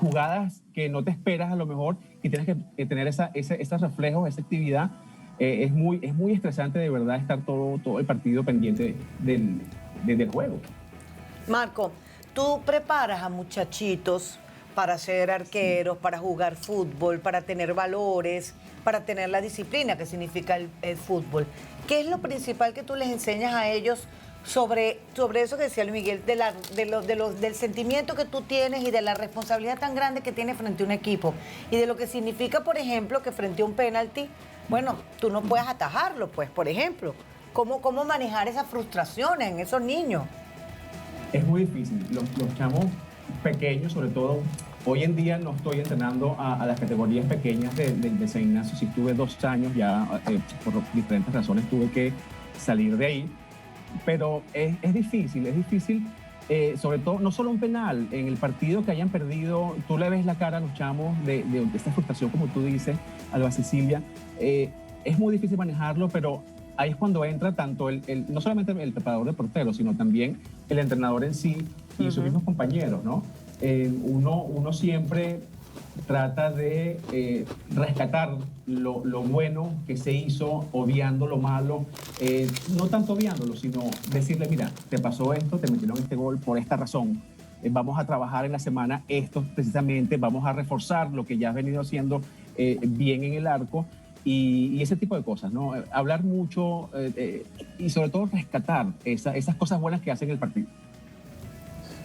Speaker 15: Jugadas que no te esperas a lo mejor y tienes que tener esos reflejos, esa actividad. Es muy estresante de verdad estar todo el partido pendiente del juego.
Speaker 9: Marco, tú preparas a muchachitos para ser arqueros, para jugar fútbol, para tener valores, para tener la disciplina que significa el fútbol. ¿Qué es lo principal que tú les enseñas a ellos sobre eso que decía Luis Miguel, del sentimiento que tú tienes y de la responsabilidad tan grande que tienes frente a un equipo? Y de lo que significa, por ejemplo, que frente a un penalti, bueno, tú no puedes atajarlo, pues, por ejemplo. ¿Cómo manejar esas frustraciones en esos niños?
Speaker 15: Es muy difícil. Los chamos pequeños, sobre todo, hoy en día no estoy entrenando a las categorías pequeñas de San Ignacio. Sí estuve 2 años ya, por diferentes razones tuve que salir de ahí. Pero es difícil, sobre todo, no solo un penal, en el partido que hayan perdido, tú le ves la cara a los chamos de esta frustración, como tú dices, Alba Cecilia. Es muy difícil manejarlo, pero ahí es cuando entra tanto no solamente el preparador de porteros, sino también el entrenador en sí y sus mismos compañeros, ¿no? Uno siempre trata de rescatar lo bueno que se hizo, obviando lo malo, no tanto obviándolo, sino decirle, mira, te pasó esto, te metieron este gol por esta razón, vamos a trabajar en la semana esto precisamente, vamos a reforzar lo que ya has venido haciendo bien en el arco, y ese tipo de cosas, ¿no? Hablar mucho y sobre todo rescatar esas cosas buenas que hacen el partido.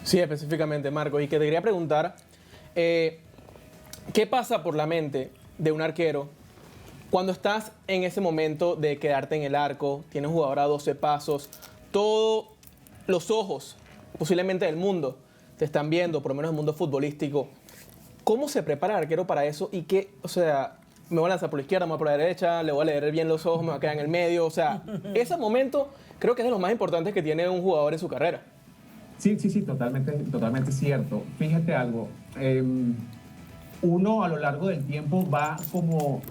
Speaker 11: Sí, específicamente, Marco, y que te quería preguntar, ¿qué pasa por la mente de un arquero cuando estás en ese momento de quedarte en el arco, tienes un jugador a 12 pasos, todos los ojos posiblemente del mundo te están viendo, por lo menos el mundo futbolístico? ¿Cómo se prepara el arquero para eso? Y qué, o sea, me voy a lanzar por la izquierda, me voy por la derecha, le voy a leer bien los ojos, me voy a quedar en el medio. O sea, ese momento creo que es de los más importantes que tiene un jugador en su carrera.
Speaker 15: Sí, totalmente cierto. Fíjate algo. Uno a lo largo del tiempo va como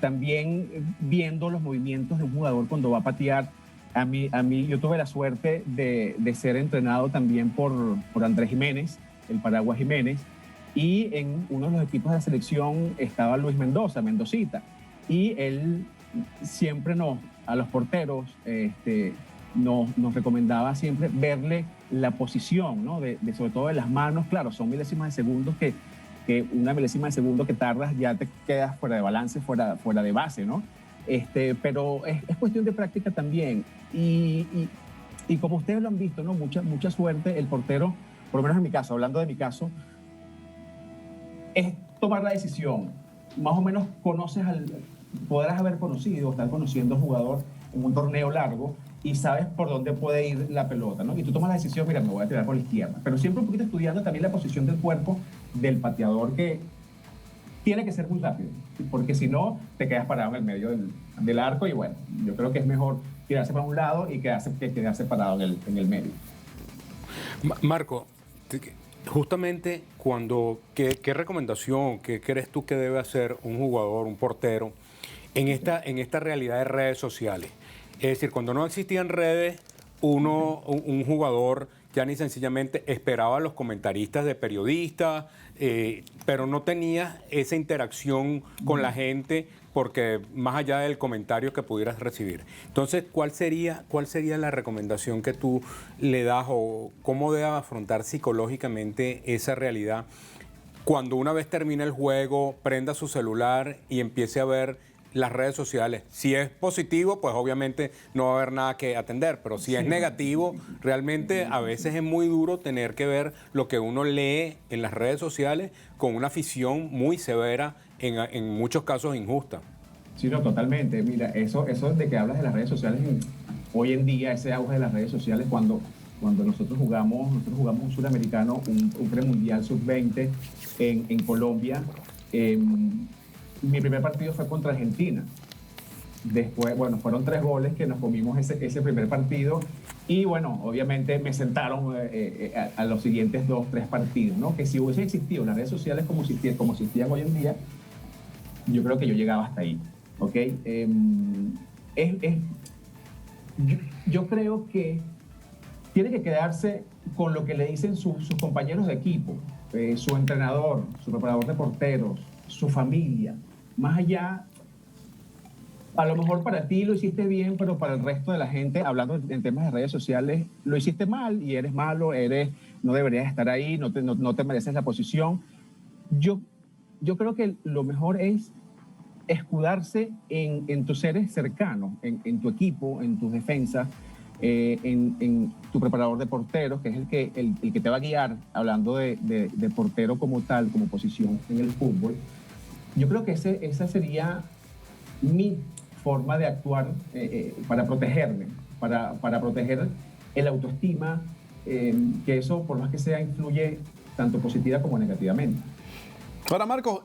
Speaker 15: también viendo los movimientos de un jugador cuando va a patear. A mí yo tuve la suerte de ser entrenado también por Andrés Jiménez, el Paraguas Jiménez, y en uno de los equipos de la selección estaba Luis Mendoza, Mendocita, y él siempre a los porteros nos recomendaba siempre verle la posición, ¿no? Sobre todo de las manos. Claro, son milésimas de segundos que una milésima de segundo que tardas ya te quedas fuera de balance, fuera de base, ¿no? Pero es cuestión de práctica también. Y como ustedes lo han visto, ¿no? Mucha suerte. El portero, por lo menos en mi caso, hablando de mi caso, es tomar la decisión. Más o menos podrás haber conocido o estar conociendo al jugador en un torneo largo y sabes por dónde puede ir la pelota, ¿no? Y tú tomas la decisión, mira, me voy a tirar por la izquierda. Pero siempre un poquito estudiando también la posición del cuerpo del pateador, que tiene que ser muy rápido, porque si no, te quedas parado en el medio del arco y bueno, yo creo que es mejor tirarse para un lado y quedarse parado en el medio.
Speaker 12: Marco, justamente ¿qué recomendación, qué crees tú que debe hacer un jugador, un portero, en esta realidad de redes sociales? Es decir, cuando no existían redes, un jugador ya ni sencillamente esperaba a los comentaristas de periodistas, pero no tenía esa interacción con la gente, porque más allá del comentario que pudieras recibir. Entonces, ¿cuál sería la recomendación que tú le das o cómo debe afrontar psicológicamente esa realidad cuando una vez termine el juego, prenda su celular y empiece a ver las redes sociales. Si es positivo, pues obviamente no va a haber nada que atender, pero si es negativo, realmente a veces es muy duro tener que ver lo que uno lee en las redes sociales con una afición muy severa, en muchos casos injusta.
Speaker 15: Sí, no, totalmente. Mira, eso de que hablas de las redes sociales, hoy en día ese auge de las redes sociales, cuando nosotros jugamos un suramericano, un premundial sub-20 en Colombia. Mi primer partido fue contra Argentina. Después, bueno, fueron 3 goles que nos comimos ese primer partido. Y bueno, obviamente me sentaron a los siguientes 2, 3 partidos, ¿no? Que si hubiesen existido las redes sociales como existían hoy en día, yo creo que yo llegaba hasta ahí, ¿ok? Yo creo que tiene que quedarse con lo que le dicen sus compañeros de equipo, su entrenador, su preparador de porteros, su familia. Más allá, a lo mejor para ti lo hiciste bien, pero para el resto de la gente, hablando en temas de redes sociales, lo hiciste mal y eres malo, no deberías estar ahí, no te mereces la posición. Yo creo que lo mejor es escudarse en tus seres cercanos, en tu equipo, en tus defensas, en tu preparador de porteros, que es el que te va a guiar, hablando de portero como tal, como posición en el fútbol. Yo creo que esa sería mi forma de actuar para protegerme, para proteger el autoestima, que eso, por más que sea, influye tanto positiva como negativamente.
Speaker 10: Ahora, Marcos,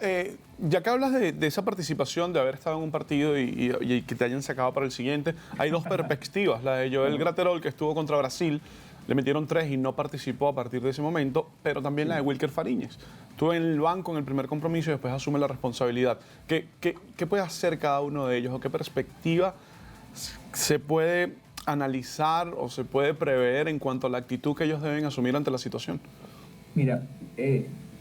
Speaker 10: ya que hablas de esa participación, de haber estado en un partido y que te hayan sacado para el siguiente, hay 2 perspectivas. La de Joel Graterol, que estuvo contra Brasil, le metieron 3 y no participó a partir de ese momento, pero también la de Wilker Fariñez. Estuvo en el banco en el primer compromiso y después asume la responsabilidad. ¿Qué puede hacer cada uno de ellos o qué perspectiva se puede analizar o se puede prever en cuanto a la actitud que ellos deben asumir ante la situación?
Speaker 15: Mira,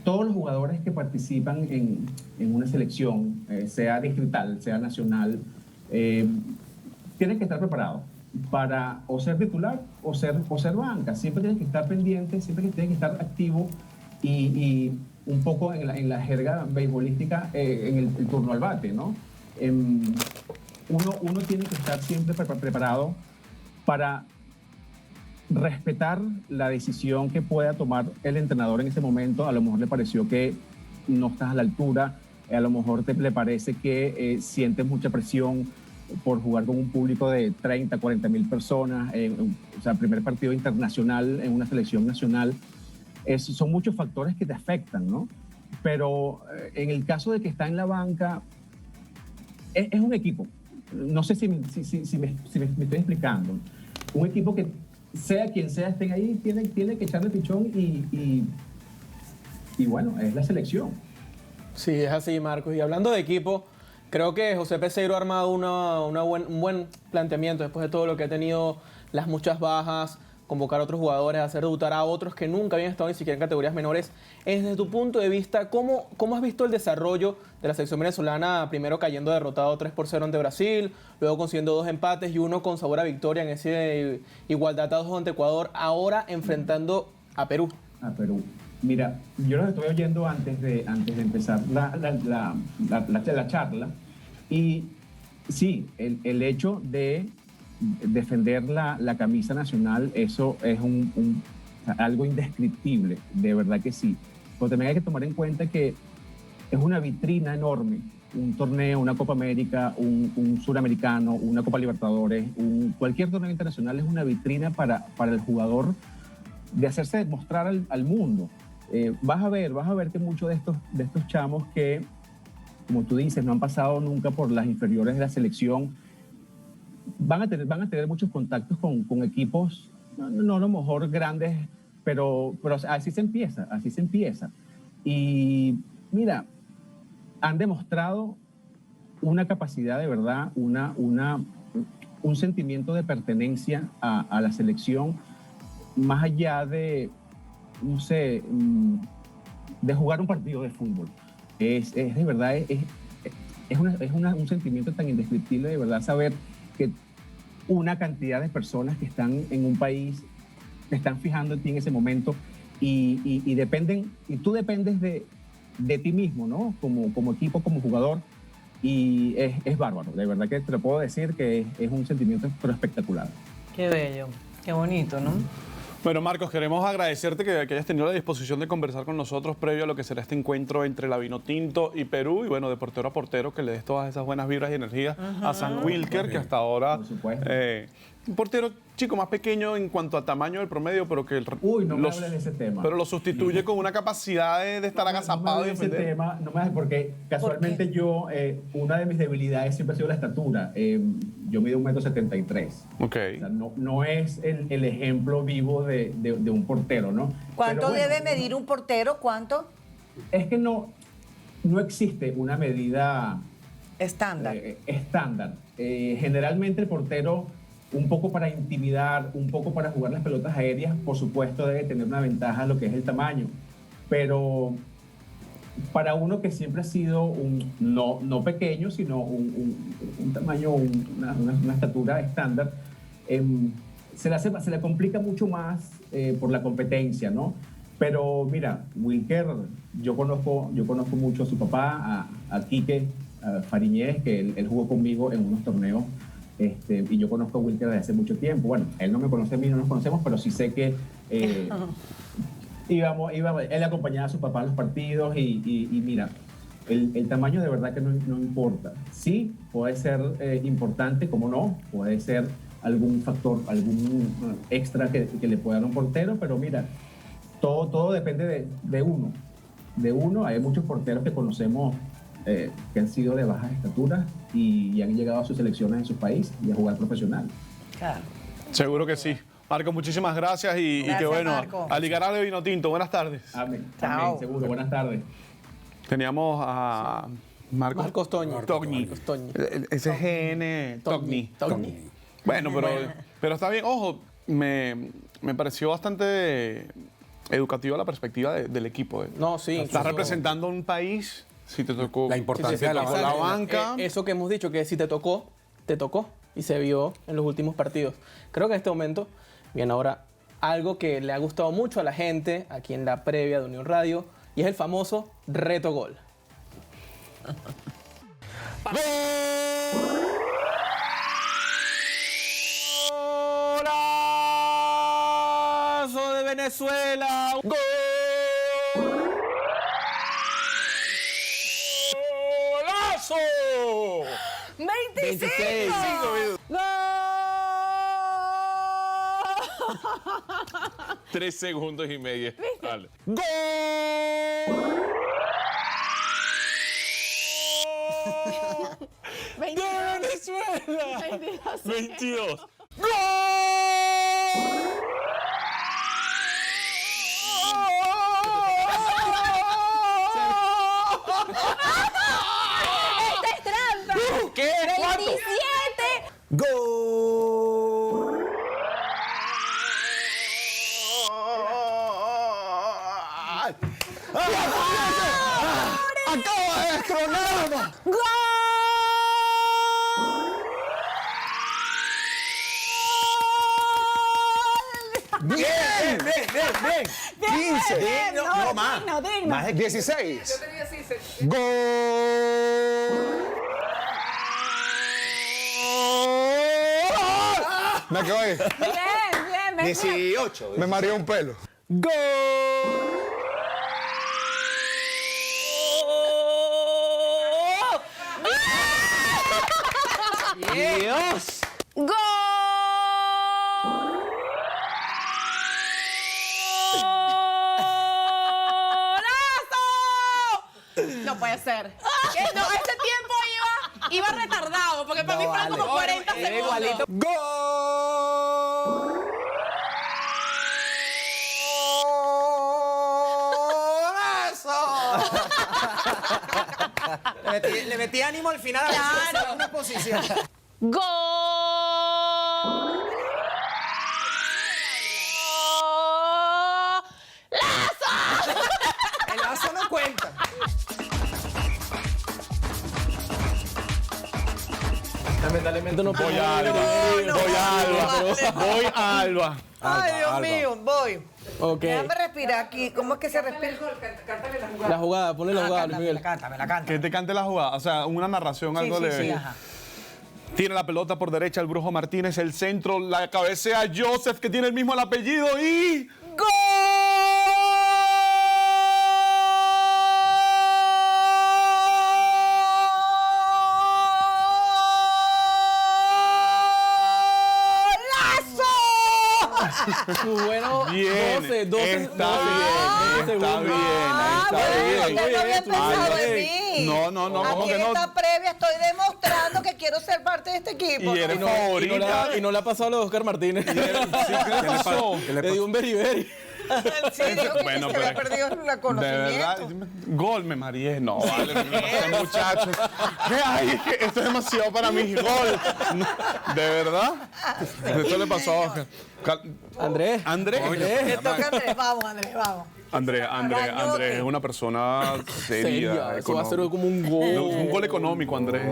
Speaker 15: todos los jugadores que participan en una selección, sea distrital, sea nacional, tienen que estar preparados para o ser titular o ser banca. Siempre tienen que estar pendientes, siempre tienen que estar activos y un poco en la jerga beisbolística, en el turno al bate, ¿no? Uno tiene que estar siempre preparado para respetar la decisión que pueda tomar el entrenador en ese momento. A lo mejor le pareció que no estás a la altura, a lo mejor le parece que sientes mucha presión por jugar con un público de 30, 40 mil personas, o sea, primer partido internacional en una selección nacional. Son muchos factores que te afectan, ¿no? Pero en el caso de que está en la banca, es un equipo. No sé si me estoy explicando. Un equipo que, sea quien sea, estén ahí, tiene que echarle pichón y bueno, es la selección.
Speaker 11: Sí, es así, Marcos. Y hablando de equipo, creo que José Peseiro ha armado un buen planteamiento después de todo lo que ha tenido, las muchas bajas, convocar a otros jugadores, hacer debutar a otros que nunca habían estado ni siquiera en categorías menores. Desde tu punto de vista, ¿cómo has visto el desarrollo de la selección venezolana, primero cayendo derrotado 3-0 ante Brasil, luego consiguiendo 2 empates y uno con sabor a victoria en ese igualdad a 2 ante Ecuador, ahora enfrentando a Perú?
Speaker 15: A Perú. Mira, yo los estoy oyendo antes de empezar la charla y sí, el hecho de defender la camisa nacional, eso es algo indescriptible, de verdad que sí. Pero también hay que tomar en cuenta que es una vitrina enorme, un torneo, una Copa América, un Suramericano, una Copa Libertadores, cualquier torneo internacional es una vitrina para el jugador de hacerse mostrar al mundo. Vas a ver que muchos de estos chamos que, como tú dices, no han pasado nunca por las inferiores de la selección, van a tener muchos contactos con equipos, no a lo mejor grandes, pero así se empieza. Y mira, han demostrado una capacidad de verdad, un sentimiento de pertenencia a la selección, más allá de, no sé, de jugar un partido de fútbol. Es de verdad, es un sentimiento tan indescriptible, de verdad, saber que una cantidad de personas que están en un país te están fijando en ti en ese momento y tú dependes de ti mismo, ¿no? Como equipo, como jugador, y es bárbaro. De verdad que te lo puedo decir que es un sentimiento pero espectacular.
Speaker 9: Qué bello, qué bonito, ¿no?
Speaker 10: Bueno, Marcos, queremos agradecerte que hayas tenido la disposición de conversar con nosotros previo a lo que será este encuentro entre la Vinotinto y Perú. Y bueno, de portero a portero, que le des todas esas buenas vibras y energías a Sam Wilker, que hasta ahora... un portero chico más pequeño en cuanto a tamaño del promedio, pero que
Speaker 15: no me hables de ese tema.
Speaker 10: Pero lo sustituye con una capacidad de estar agazapado y defender.
Speaker 15: Ese tema, no me hables porque casualmente yo, una de mis debilidades siempre ha sido la estatura. Yo mido 1,73 m.
Speaker 10: Okay.
Speaker 15: O sea, no es el ejemplo vivo de un portero, ¿no?
Speaker 9: ¿Cuánto debe medir un portero? ¿Cuánto?
Speaker 15: Es que no existe una medida
Speaker 9: estándar.
Speaker 15: Generalmente el portero, un poco para intimidar, un poco para jugar las pelotas aéreas, por supuesto debe tener una ventaja lo que es el tamaño. Pero para uno que siempre ha sido no pequeño, sino un tamaño, una estatura estándar, se le complica mucho más por la competencia, ¿no? Pero mira, Wilker, yo conozco mucho a su papá, a Quique Fariñez, que él jugó conmigo en unos torneos. Y yo conozco a Wilker desde hace mucho tiempo. Bueno, él no me conoce a mí, no nos conocemos, pero sí sé que él acompañaba a su papá a los partidos y mira, el tamaño de verdad que no importa. Sí, puede ser importante, como no, puede ser algún factor, algún extra que le pueda dar un portero, pero mira, todo depende de uno. De uno, hay muchos porteros que conocemos que han sido de bajas estaturas y han llegado a sus selecciones en su país y a jugar profesional.
Speaker 9: Claro.
Speaker 10: Seguro que sí. Marco, muchísimas gracias y que bueno,
Speaker 9: Marco.
Speaker 10: a ligar a Vinotinto. Buenas tardes.
Speaker 15: Amén.
Speaker 9: Chao.
Speaker 15: Amén, seguro. Buenas tardes.
Speaker 10: Teníamos a
Speaker 11: Marcos Togni.
Speaker 10: Ese GN Togni. Bueno, pero está bien. Ojo, me pareció bastante educativa la perspectiva del equipo.
Speaker 11: No, sí.
Speaker 10: Estás representando a un país. Si te tocó
Speaker 12: la importancia de la
Speaker 10: banca.
Speaker 11: Eso que hemos dicho, que si te tocó y se vio en los últimos partidos. Creo que en este momento, bien, ahora algo que le ha gustado mucho a la gente aquí en la previa de Unión Radio y es el famoso reto gol.
Speaker 5: ¡Golazo de Venezuela! ¡Gol! ¡Golazo!
Speaker 9: 26. ¡Gol!
Speaker 10: 3 segundos y medio. Vale. ¡Gol! ¡De Venezuela! 22. ¡Gol!
Speaker 16: ¡Esta es trampa!
Speaker 5: ¿Qué? ¿Cuánto?
Speaker 16: 27.
Speaker 5: ¡Gol! ¡Acaba de destronar!
Speaker 16: ¡Gol!
Speaker 5: ¡Bien! 15. No más.
Speaker 16: Digno.
Speaker 5: Más de 16.
Speaker 9: Yo tenía 6.
Speaker 5: ¡Gol! Me quedo ahí.
Speaker 16: Bien.
Speaker 5: 18. Me mareó un pelo. ¡Gol! ¡Dios!
Speaker 16: ¡Gol!
Speaker 1: No puede ser. ¿Qué? No, ese tiempo iba retardado, porque para mí fueron como 40 segundos.
Speaker 5: Igualito. ¡Gol! Le metí ánimo al final.
Speaker 1: Claro.
Speaker 5: Una posición.
Speaker 16: ¡Gol!
Speaker 5: El lazo no cuenta.
Speaker 11: Lamentablemente no
Speaker 10: Voy a Alba. Voy a Alba.
Speaker 9: Ay, Dios mío, voy.
Speaker 11: Ok.
Speaker 9: Déjame respirar aquí. ¿Cómo es que se respira?
Speaker 11: La jugada, ponle la jugada, Luis Miguel.
Speaker 10: Que te cante la jugada. O sea, una narración, algo leve.
Speaker 9: ajá.
Speaker 10: Tiene la pelota por derecha el Brujo Martínez, el centro, la cabecea Joseph, que tiene el mismo apellido y...
Speaker 11: Muy bueno.
Speaker 10: Bien,
Speaker 11: 12
Speaker 10: está bien.
Speaker 9: No había pensado en mí.
Speaker 10: No, ¿cómo
Speaker 9: Aquí
Speaker 10: que
Speaker 9: en
Speaker 10: no?
Speaker 9: esta previa estoy demostrando que quiero ser parte de este equipo.
Speaker 10: Y eres
Speaker 9: ¿no?
Speaker 10: favorita.
Speaker 11: Y no le ha pasado lo de Oscar Martínez.
Speaker 10: ¿Qué le pasó?
Speaker 11: Le dio un beriberi.
Speaker 9: Sí, dijo que
Speaker 10: Bueno,
Speaker 9: se le ha
Speaker 10: pero-
Speaker 9: perdido el
Speaker 10: De
Speaker 9: conocimiento.
Speaker 10: verdad, gol, me mareé. No, vale, muchachos. Ay, que esto es demasiado para mí. Gol. No, ¿de verdad? Esto le pasó a Oscar.
Speaker 11: Andrés.
Speaker 9: Le toca a Andrés. Vamos, Andrés, vamos.
Speaker 10: Andrés es una persona seria.
Speaker 11: Eso va a ser como un gol.
Speaker 10: Un gol económico, Andrés.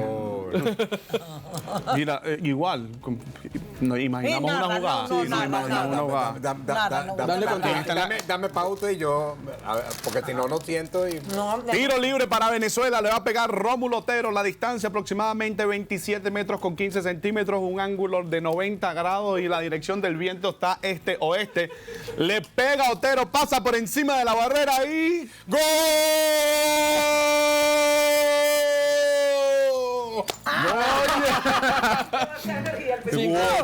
Speaker 10: Mira, igual, nos imaginamos
Speaker 9: Sí, nada,
Speaker 10: una jugada.
Speaker 9: no,
Speaker 10: Sí, nos imaginamos una jugada.
Speaker 12: Dame pauta y yo, porque si no, no siento. Y...
Speaker 10: Tiro libre para Venezuela, le va a pegar Rómulo Otero, la distancia aproximadamente 27 metros con 15 centímetros, un ángulo de 90 grados y la dirección del viento está este-oeste. Le pega Otero, pasa por encima de la barrera y... ¡Gol!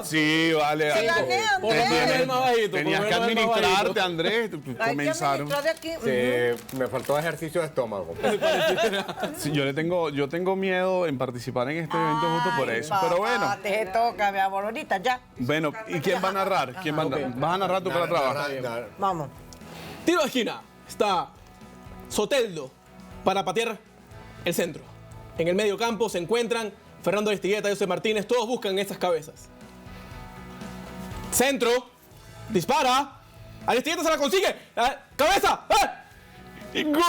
Speaker 10: Sí, vale.
Speaker 9: Se gané, Andrés.
Speaker 10: Tenías que administrarte, Andrés. Comenzaron.
Speaker 12: Sí, me faltó ejercicio de estómago.
Speaker 10: Sí, yo tengo miedo en participar en este evento justo por eso. Pero bueno.
Speaker 9: Te toca, mi amor, ahorita ya.
Speaker 10: Bueno, ¿y quién va a narrar? ¿Quién va a narrar? ¿Vas a narrar tú para trabajar?
Speaker 9: Vamos.
Speaker 11: Tiro de esquina. Está Soteldo para patear el centro. En el medio campo se encuentran Fernando Aristigueta, José Martínez. Todos buscan esas cabezas. Centro. Dispara. Aristigueta se la consigue. ¡Cabeza! ¡Gol!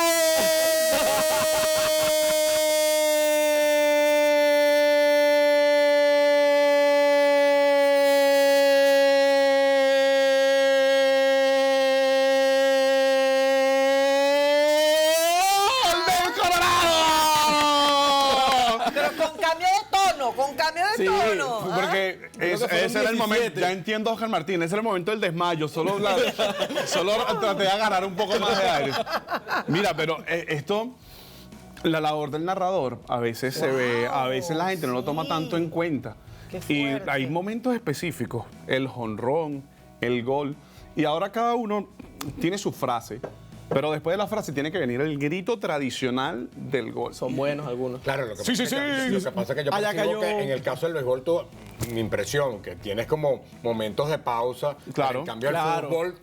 Speaker 10: Porque ese era el momento, ya entiendo a Oscar Martínez, ese era el momento del desmayo, solo traté de agarrar un poco más de aire. Mira, pero esto, la labor del narrador, a veces se ve, a veces la gente no lo toma tanto en cuenta. Y hay momentos específicos, el jonrón, el gol, y ahora cada uno tiene su frase. Pero después de la frase tiene que venir el grito tradicional del gol.
Speaker 11: Son buenos algunos.
Speaker 12: Claro, lo que
Speaker 10: Sí,
Speaker 12: pasa
Speaker 10: sí,
Speaker 12: es que,
Speaker 10: sí.
Speaker 12: lo que pasa es que yo percibo que en el caso del béisbol, mi impresión, que tienes como momentos de pausa.
Speaker 10: Claro.
Speaker 12: En cambio, el fútbol...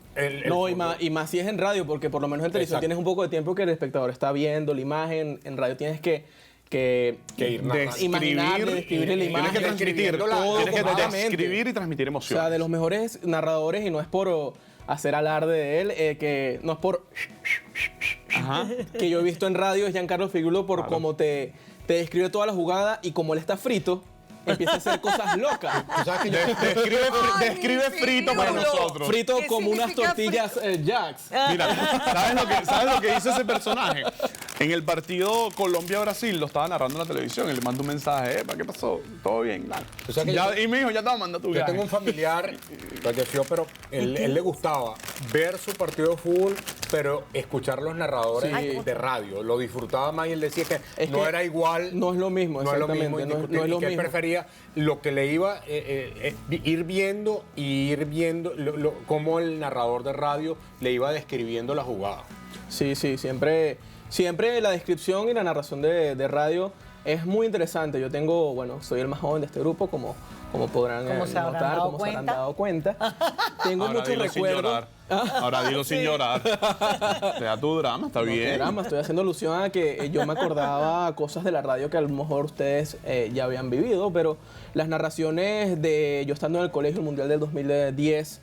Speaker 11: No, y más si es en radio, porque por lo menos en televisión tienes un poco de tiempo que el espectador está viendo la imagen. En radio tienes que imaginar, describir la imagen.
Speaker 10: Tienes que transmitir, tienes que describir y transmitir emoción.
Speaker 11: O sea, de los mejores narradores, y no es por hacer alarde de él, que no es por... que yo he visto en radio, es Giancarlo Figulo, por cómo te describe toda la jugada y como él está frito, empieza a hacer cosas locas.
Speaker 12: ¿Tú sabes que
Speaker 10: describe frito para nosotros.
Speaker 11: Frito como unas tortillas Jacks.
Speaker 10: Mira, ¿sabes lo que hizo ese personaje? En el partido Colombia-Brasil lo estaba narrando en la televisión y le mando un mensaje, ¿qué pasó? ¿Todo bien? Y me dijo, ya te voy a mandar tu
Speaker 12: Yo
Speaker 10: viaje.
Speaker 12: tengo un familiar, falleció, pero él le gustaba ver su partido de fútbol, pero escuchar los narradores de radio. Lo disfrutaba más y él decía que no era igual.
Speaker 11: No es lo mismo,
Speaker 12: no es lo mismo,
Speaker 11: exactamente. No es lo
Speaker 12: y que él
Speaker 11: mismo.
Speaker 12: prefería lo que le iba ir viendo cómo el narrador de radio le iba describiendo la jugada.
Speaker 11: Sí, siempre la descripción y la narración de radio es muy interesante. Yo tengo, soy el más joven de este grupo, como podrán notar, como se habrán dado cuenta. Tengo
Speaker 10: Ahora
Speaker 11: muchos
Speaker 10: dilo sin
Speaker 11: recuerdos.
Speaker 10: llorar. Ahora dilo sin llorar. Te da tu drama, está bien.
Speaker 11: Drama, estoy haciendo alusión a que yo me acordaba cosas de la radio que a lo mejor ustedes ya habían vivido, pero las narraciones de yo estando en el colegio, el Mundial del 2010,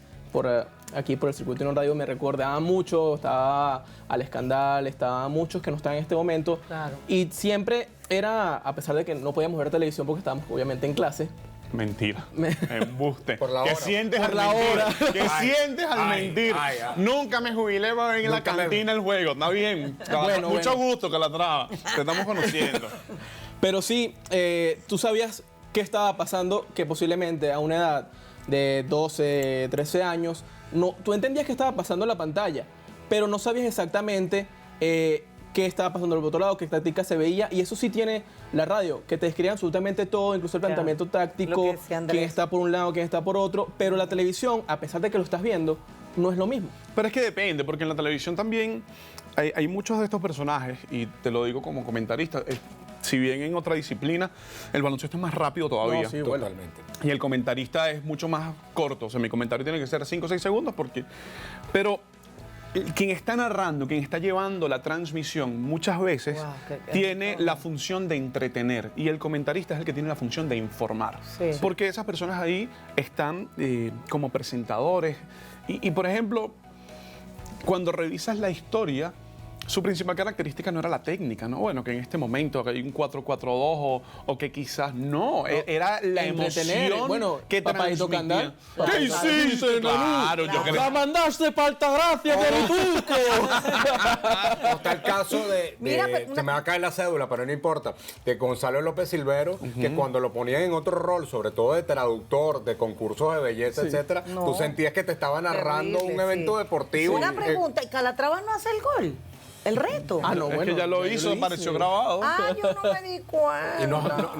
Speaker 11: aquí por el circuito de radio, me recordaba mucho. Estaba Al Escandal, estaba muchos que no están en este momento.
Speaker 9: Claro.
Speaker 11: Y siempre era, a pesar de que no podíamos ver televisión porque estábamos obviamente en clase.
Speaker 10: Mentira. Embuste.
Speaker 12: Por la
Speaker 10: ¿Qué
Speaker 12: hora.
Speaker 10: sientes
Speaker 11: Por
Speaker 10: al
Speaker 11: la
Speaker 10: mentir?
Speaker 11: hora.
Speaker 10: ¿Qué sientes al mentir? Nunca me jubilé para ver en la cantina el juego. Está bien.
Speaker 11: Bueno,
Speaker 10: Mucho
Speaker 11: bueno.
Speaker 10: gusto, Calatrava. Te estamos conociendo.
Speaker 11: Pero sí, tú sabías qué estaba pasando, que posiblemente a una edad de 12, 13 años, tú entendías que estaba pasando en la pantalla, pero no sabías exactamente qué estaba pasando al otro lado, qué táctica se veía, y eso sí tiene la radio, que te describe absolutamente todo, incluso el planteamiento táctico, quién está por un lado, quién está por otro, pero la televisión, a pesar de que lo estás viendo, no es lo mismo.
Speaker 10: Pero es que depende, porque en la televisión también hay muchos de estos personajes, y te lo digo como comentarista, si bien en otra disciplina, el baloncesto es más rápido todavía.
Speaker 12: No, sí, totalmente.
Speaker 10: Y el comentarista es mucho más corto. O sea, mi comentario tiene que ser 5 o 6 segundos pero quien está narrando, quien está llevando la transmisión, muchas veces tiene la función de entretener. Y el comentarista es el que tiene la función de informar.
Speaker 9: Sí.
Speaker 10: Porque esas personas ahí están como presentadores. Y, por ejemplo, cuando revisas la historia, su principal característica no era la técnica, ¿no? Bueno, que en este momento hay un 4-4-2 o que quizás no, era la emoción
Speaker 11: bueno,
Speaker 10: que
Speaker 11: Papadito
Speaker 10: transmitía.
Speaker 11: Candal.
Speaker 10: ¿Qué hiciste? Claro, yo creo.
Speaker 11: ¡La mandaste para Altagracia, Perituco!
Speaker 12: Está el caso de se me va a caer la cédula, pero no importa, de Gonzalo López Silvero, que cuando lo ponían en otro rol, sobre todo de traductor, de concursos de belleza, etcétera, tú sentías que te estaba narrando un evento deportivo.
Speaker 9: Una pregunta, ¿y Calatrava no hace el gol? ¿El reto?
Speaker 10: Ah, no, es que ya lo hizo, apareció grabado.
Speaker 9: Ah, yo no me di cuenta.
Speaker 12: ¿Y no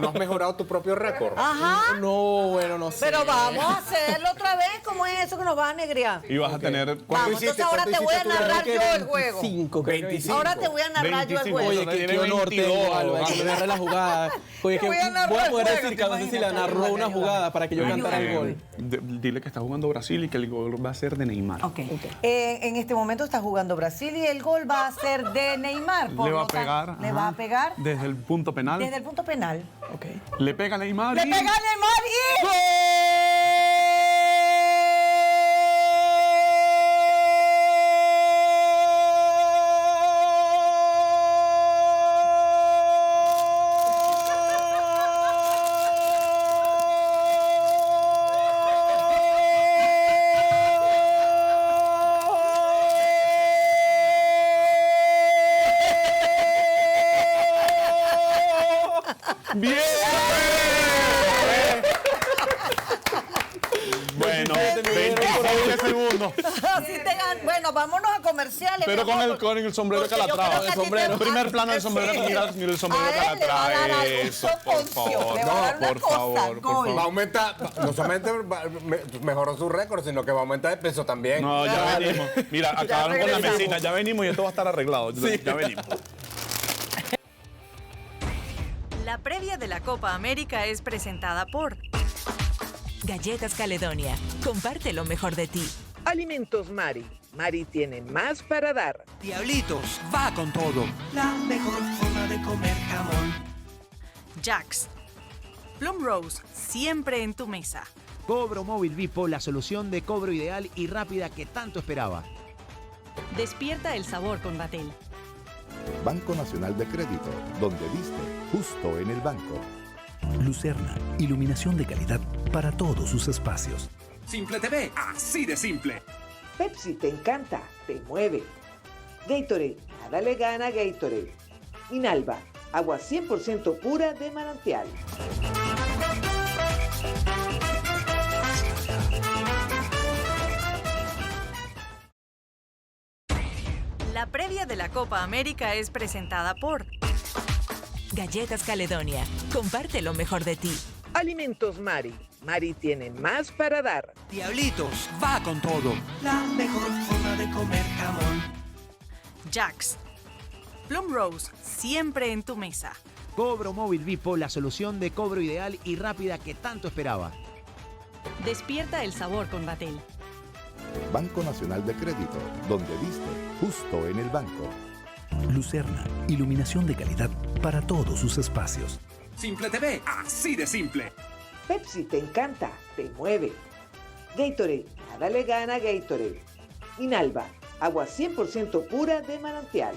Speaker 12: has mejorado tu propio récord?
Speaker 9: Ajá.
Speaker 11: No, bueno, no sé.
Speaker 9: Pero vamos a hacerlo otra vez. ¿Cómo es eso que nos vas a negrear?
Speaker 10: Y vas a tener...
Speaker 9: Vamos, entonces ahora te voy a narrar yo el juego.
Speaker 11: 25.
Speaker 9: Ahora te voy a narrar yo el juego.
Speaker 11: Oye, qué honor tengo, Alba, que me narre la jugada. Oye, que voy a poder decir que a Cecilia narró una jugada para que yo cantara el gol.
Speaker 10: Dile que está jugando Brasil y que el gol va a ser de Neymar.
Speaker 9: En este momento está jugando Brasil y el gol va a ser de Neymar.
Speaker 10: Le va a pegar.
Speaker 9: Le va a pegar.
Speaker 10: Desde el punto penal.
Speaker 9: Desde el punto penal.
Speaker 10: Le pega a Neymar.
Speaker 9: Le pega a Neymar y... ¡Gol!
Speaker 10: ¡Bien! Bueno, 27 segundos.
Speaker 9: Bueno, vámonos a comerciales.
Speaker 10: Pero con el sombrero de Calatrava.
Speaker 9: El sombrero.
Speaker 10: Primer plano del sombrero. Mira el sombrero de Calatrava. Eso, por favor. Por favor.
Speaker 12: Va a aumentar, no solamente mejoró su récord, sino que va a aumentar el peso también.
Speaker 10: No, ya venimos. Mira, acabaron con la mesita. Ya venimos y esto va a estar arreglado. Ya venimos.
Speaker 6: La previa de la Copa América es presentada por
Speaker 2: Galletas Caledonia. Comparte lo mejor de ti.
Speaker 3: Alimentos Mari. Mari tiene más para dar.
Speaker 4: Diablitos, va con todo. La mejor forma de comer jamón.
Speaker 6: Jax. Plum Rose, siempre en tu mesa.
Speaker 5: Cobro Móvil Vipo, la solución de cobro ideal y rápida que tanto esperaba.
Speaker 6: Despierta el sabor con Batel.
Speaker 7: Banco Nacional de Crédito, donde diste justo en el banco.
Speaker 8: Lucerna, iluminación de calidad para todos sus espacios.
Speaker 4: Simple TV, así de simple.
Speaker 3: Pepsi te encanta, te mueve. Gatorade, nada le gana a Gatorade. Inalba, agua 100% pura de manantial.
Speaker 6: La previa de la Copa América es presentada por
Speaker 2: Galletas Caledonia. Comparte lo mejor de ti.
Speaker 3: Alimentos Mari. Mari tiene más para dar.
Speaker 4: Diablitos, va con todo. La mejor forma de comer jamón.
Speaker 6: Jax. Plum Rose, siempre en tu mesa.
Speaker 5: Cobro Móvil Vipo, la solución de cobro ideal y rápida que tanto esperaba.
Speaker 6: Despierta el sabor con Batel.
Speaker 7: Banco Nacional de Crédito, donde diste justo en el banco.
Speaker 8: Lucerna, iluminación de calidad para todos sus espacios.
Speaker 4: Simple TV, así de simple.
Speaker 3: Pepsi te encanta, te mueve. Gatorade, nada le gana a Gatorade. Inalba, agua 100% pura de manantial.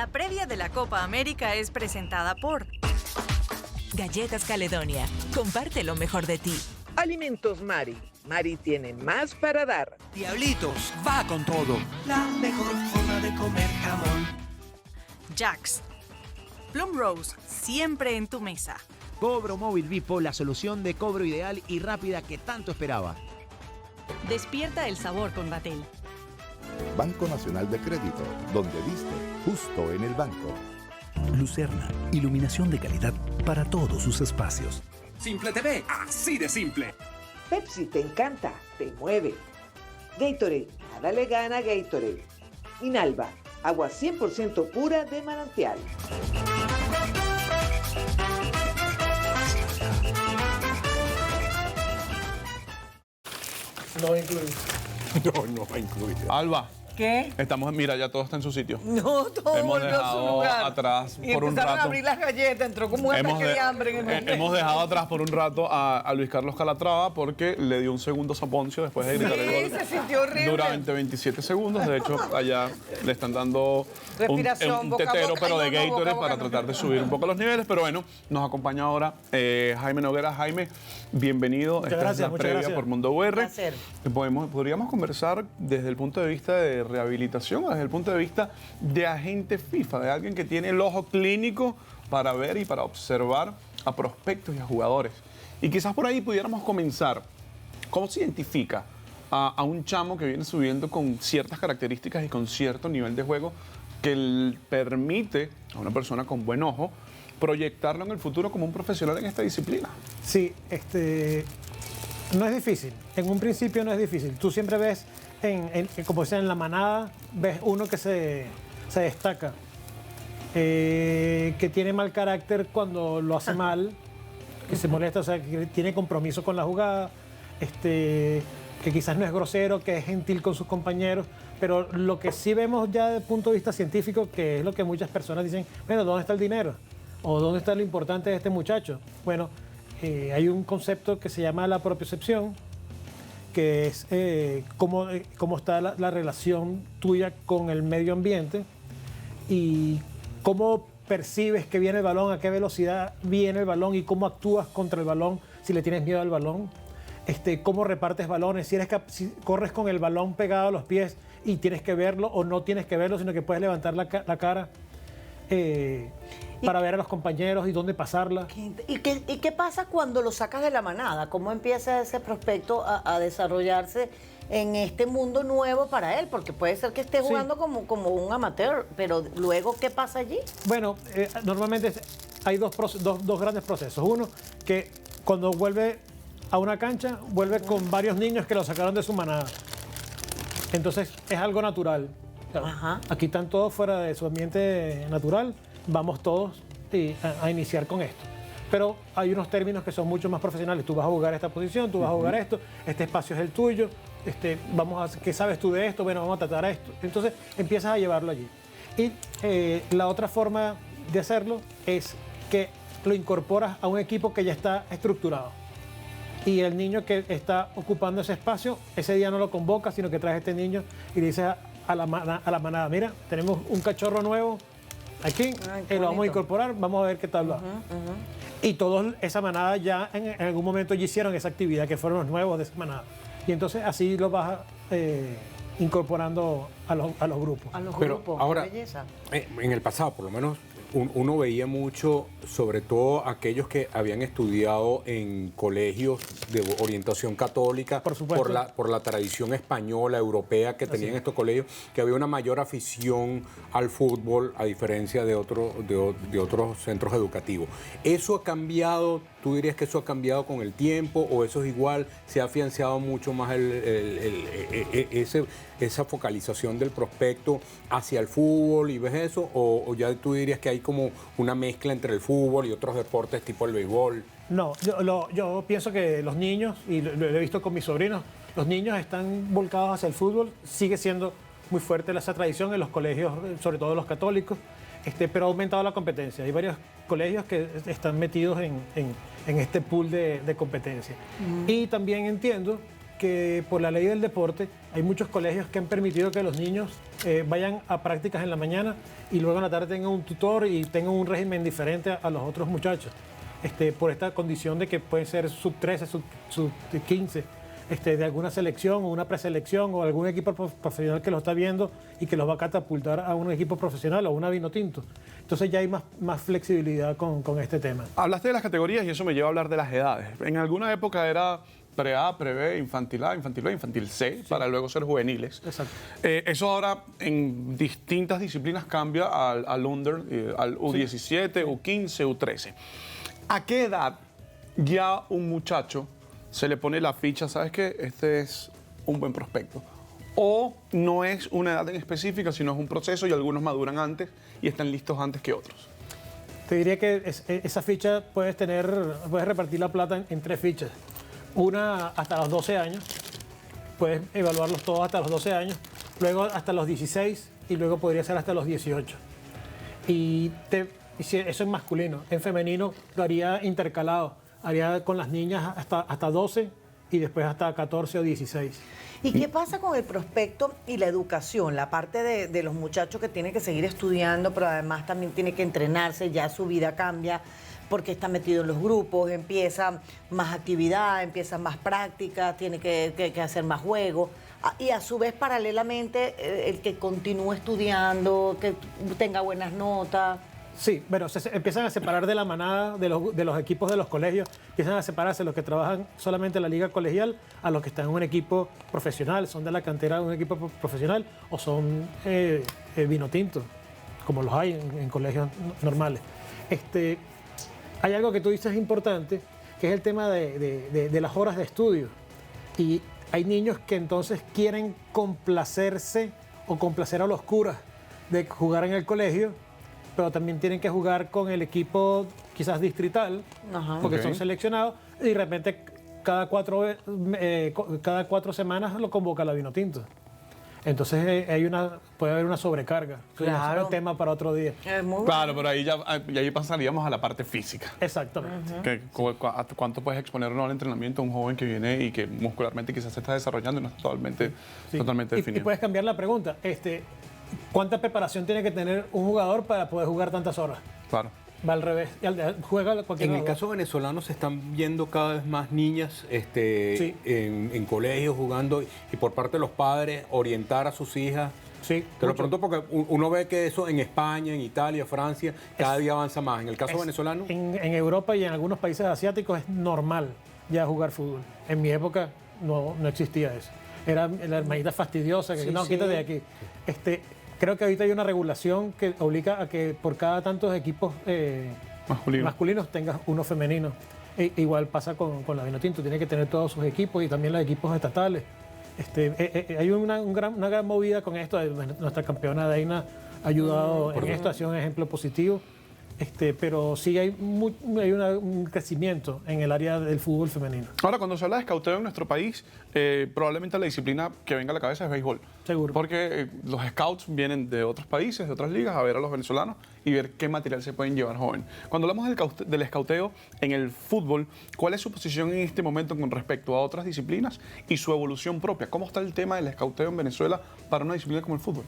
Speaker 6: La previa de la Copa América es presentada por
Speaker 2: Galletas Caledonia. Comparte lo mejor de ti.
Speaker 3: Alimentos Mari. Mari tiene más para dar.
Speaker 4: Diablitos, va con todo. La mejor forma de comer jamón.
Speaker 6: Jax. Plum Rose, siempre en tu mesa.
Speaker 5: Cobro Móvil Vipo, la solución de cobro ideal y rápida que tanto esperaba.
Speaker 17: Despierta el sabor con Batel.
Speaker 7: Banco Nacional de Crédito, donde diste justo en el banco.
Speaker 8: Lucerna, iluminación de calidad para todos sus espacios.
Speaker 4: Simple TV, así de simple.
Speaker 3: Pepsi te encanta, te mueve. Gatorade, nada le gana a Gatorade. Inalba, agua 100% pura de manantial.
Speaker 11: No incluido.
Speaker 10: No va incluido. Alba.
Speaker 9: ¿Qué?
Speaker 10: Estamos, mira, ya todo está en su sitio.
Speaker 9: No, todo
Speaker 10: hemos
Speaker 9: volvió a su
Speaker 10: dejado
Speaker 9: lugar.
Speaker 10: atrás
Speaker 9: Y
Speaker 10: por un
Speaker 9: empezaron a
Speaker 10: rato.
Speaker 9: abrir las galletas, entró como un ataque de hambre en el momento.
Speaker 10: Hemos dejado atrás por un rato a Luis Carlos Calatrava porque le dio un segundo saponcio después de gritar el gol.
Speaker 9: Se sintió horrible.
Speaker 10: Durante 27 segundos. De hecho, allá le están dando
Speaker 9: Respiración,
Speaker 10: un
Speaker 9: boca a
Speaker 10: tetero,
Speaker 9: boca.
Speaker 10: pero
Speaker 9: Ay,
Speaker 10: de
Speaker 9: no, no,
Speaker 10: Gatorade
Speaker 9: boca a
Speaker 10: para
Speaker 9: boca,
Speaker 10: tratar de subir un poco los niveles. Pero bueno, nos acompaña ahora Jaime Noguera. Jaime, bienvenido.
Speaker 18: Muchas
Speaker 10: Esta
Speaker 18: gracias,
Speaker 10: es la
Speaker 18: muchas
Speaker 10: previa
Speaker 18: gracias.
Speaker 10: por Mundo UR.
Speaker 9: Placer.
Speaker 10: Podríamos conversar desde el punto de vista de rehabilitación, desde el punto de vista de agente FIFA, de alguien que tiene el ojo clínico para ver y para observar a prospectos y a jugadores. Y quizás por ahí pudiéramos comenzar. ¿Cómo se identifica a un chamo que viene subiendo con ciertas características y con cierto nivel de juego que permite a una persona con buen ojo proyectarlo en el futuro como un profesional en esta disciplina?
Speaker 18: Sí, no es difícil. En un principio no es difícil. Tú siempre ves, como dicen, en la manada, ves uno que se destaca, que tiene mal carácter cuando lo hace mal, que se molesta, o sea, que tiene compromiso con la jugada, que quizás no es grosero, que es gentil con sus compañeros, pero lo que sí vemos ya desde el punto de vista científico, que es lo que muchas personas dicen, bueno, ¿dónde está el dinero? ¿O dónde está lo importante de este muchacho? Bueno, hay un concepto que se llama la propiocepción, que es cómo está la relación tuya con el medio ambiente y cómo percibes que viene el balón, a qué velocidad viene el balón y cómo actúas contra el balón si le tienes miedo al balón. Cómo repartes balones, si corres con el balón pegado a los pies y tienes que verlo o no tienes que verlo, sino que puedes levantar la cara para ver a los compañeros y dónde pasarla.
Speaker 9: ¿Y qué pasa cuando lo sacas de la manada? ¿Cómo empieza ese prospecto a desarrollarse en este mundo nuevo para él? Porque puede ser que esté jugando como un amateur, pero luego, ¿qué pasa allí?
Speaker 18: Bueno, normalmente hay dos grandes procesos. Uno, que cuando vuelve a una cancha, vuelve con varios niños que lo sacaron de su manada. Entonces, es algo natural. Claro, aquí están todos fuera de su ambiente natural, vamos todos a iniciar con esto. Pero hay unos términos que son mucho más profesionales. Tú vas a jugar esta posición, tú vas a jugar esto, este espacio es el tuyo, ¿qué sabes tú de esto? Bueno, vamos a tratar esto. Entonces, empiezas a llevarlo allí. Y la otra forma de hacerlo es que lo incorporas a un equipo que ya está estructurado. Y el niño que está ocupando ese espacio, ese día no lo convoca, sino que traes a este niño y le dices a la manada, mira, tenemos un cachorro nuevo aquí, lo vamos a incorporar, vamos a ver qué tal va. Y todos, esa manada ya en algún momento ya hicieron esa actividad, que fueron los nuevos de esa manada. Y entonces así lo vas incorporando a los grupos.
Speaker 12: Pero ahora, en el pasado, por lo menos, uno veía mucho, sobre todo aquellos que habían estudiado en colegios de orientación católica, por la tradición española, europea que tenían estos colegios, que había una mayor afición al fútbol a diferencia de otros centros educativos. ¿Eso ha cambiado? ¿Tú dirías que eso ha cambiado con el tiempo o eso es igual? ¿Se ha afianzado mucho más esa focalización del prospecto hacia el fútbol y ves eso? ¿O ya tú dirías que hay como una mezcla entre el fútbol y otros deportes tipo el béisbol?
Speaker 18: No, yo pienso que los niños, y lo he visto con mis sobrinos, los niños están volcados hacia el fútbol, sigue siendo muy fuerte esa tradición en los colegios, sobre todo los católicos, pero ha aumentado la competencia. Hay varios colegios que están metidos en este pool de competencia. Y también entiendo que por la ley del deporte hay muchos colegios que han permitido que los niños vayan a prácticas en la mañana y luego en la tarde tengan un tutor y tengan un régimen diferente a los otros muchachos. Por esta condición de que pueden ser sub 13, sub 15, de alguna selección o una preselección o algún equipo profesional que lo está viendo y que los va a catapultar a un equipo profesional o una vino tinto. Entonces ya hay más flexibilidad con este tema.
Speaker 10: Hablaste de las categorías y eso me lleva a hablar de las edades. En alguna época era pre-A, pre-B, infantil A, infantil B, infantil C, para luego ser juveniles.
Speaker 18: Exacto.
Speaker 10: Eso ahora en distintas disciplinas cambia al under, al U17, U15, U13. ¿A qué edad ya un muchacho se le pone la ficha, sabes que este es un buen prospecto? ¿O no es una edad en específica, sino es un proceso y algunos maduran antes y están listos antes que otros?
Speaker 18: Te diría que esa ficha puedes repartir la plata en 3 fichas. Una hasta los 12 años, puedes evaluarlos todos hasta los 12 años, luego hasta los 16 y luego podría ser hasta los 18. Y eso es masculino. En femenino lo haría intercalado, haría con las niñas hasta 12 y después hasta 14 o 16.
Speaker 9: ¿Y qué pasa con el prospecto y la educación? La parte de los muchachos que tienen que seguir estudiando, pero además también tiene que entrenarse, ya su vida cambia porque está metido en los grupos, empieza más actividad, empieza más práctica, tiene que hacer más juego. Y a su vez, paralelamente, el que continúe estudiando, que tenga buenas notas.
Speaker 18: Sí, pero se empiezan a separar de la manada de los equipos de los colegios, empiezan a separarse los que trabajan solamente en la liga colegial a los que están en un equipo profesional, son de la cantera de un equipo profesional o son vino tinto, como los hay en colegios normales. Hay algo que tú dices importante, que es el tema de las horas de estudio. Y hay niños que entonces quieren complacerse o complacer a los curas de jugar en el colegio, pero también tienen que jugar con el equipo quizás distrital, porque son seleccionados, y de repente cada 4 semanas lo convoca la vino tinto. Entonces puede haber una sobrecarga. Claro. Es un tema para otro día.
Speaker 10: Claro, pero ahí pasaríamos a la parte física.
Speaker 18: Exactamente.
Speaker 10: ¿Cuánto puedes exponer al entrenamiento a un joven que viene y que muscularmente quizás se está desarrollando y no está totalmente definido?
Speaker 18: Y puedes cambiar la pregunta. ¿Cuánta preparación tiene que tener un jugador para poder jugar tantas horas?
Speaker 10: Claro.
Speaker 18: Va al revés. Juega cualquier
Speaker 12: En el caso venezolano se están viendo cada vez más niñas en colegios jugando y por parte de los padres orientar a sus hijas.
Speaker 18: Sí.
Speaker 12: Te lo pregunto porque uno ve que eso en España, en Italia, Francia, cada día avanza más. En el caso venezolano.
Speaker 18: En Europa y en algunos países asiáticos es normal ya jugar fútbol. En mi época no existía eso. Era la hermanita fastidiosa que quítate de aquí. Creo que ahorita hay una regulación que obliga a que por cada tantos equipos masculinos tengas uno femenino. Igual pasa con la Vinotinto, tiene que tener todos sus equipos y también los equipos estatales. Hay una gran movida con esto. Nuestra campeona Deina ha ayudado en esto, ha sido un ejemplo positivo. Pero sí hay un crecimiento en el área del fútbol femenino.
Speaker 10: Ahora, cuando se habla de escauteo en nuestro país, probablemente la disciplina que venga a la cabeza es béisbol.
Speaker 18: Seguro.
Speaker 10: Porque los scouts vienen de otros países, de otras ligas, a ver a los venezolanos y ver qué material se pueden llevar joven. Cuando hablamos del escauteo en el fútbol, ¿cuál es su posición en este momento con respecto a otras disciplinas y su evolución propia? ¿Cómo está el tema del escauteo en Venezuela para una disciplina como el fútbol?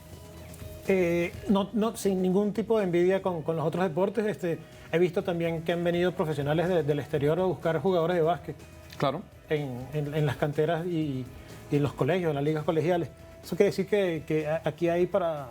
Speaker 18: Sin ningún tipo de envidia con los otros deportes. He visto también que han venido profesionales del exterior a buscar jugadores de básquet.
Speaker 10: Claro.
Speaker 18: En las canteras y en los colegios, en las ligas colegiales. Eso quiere decir que aquí hay para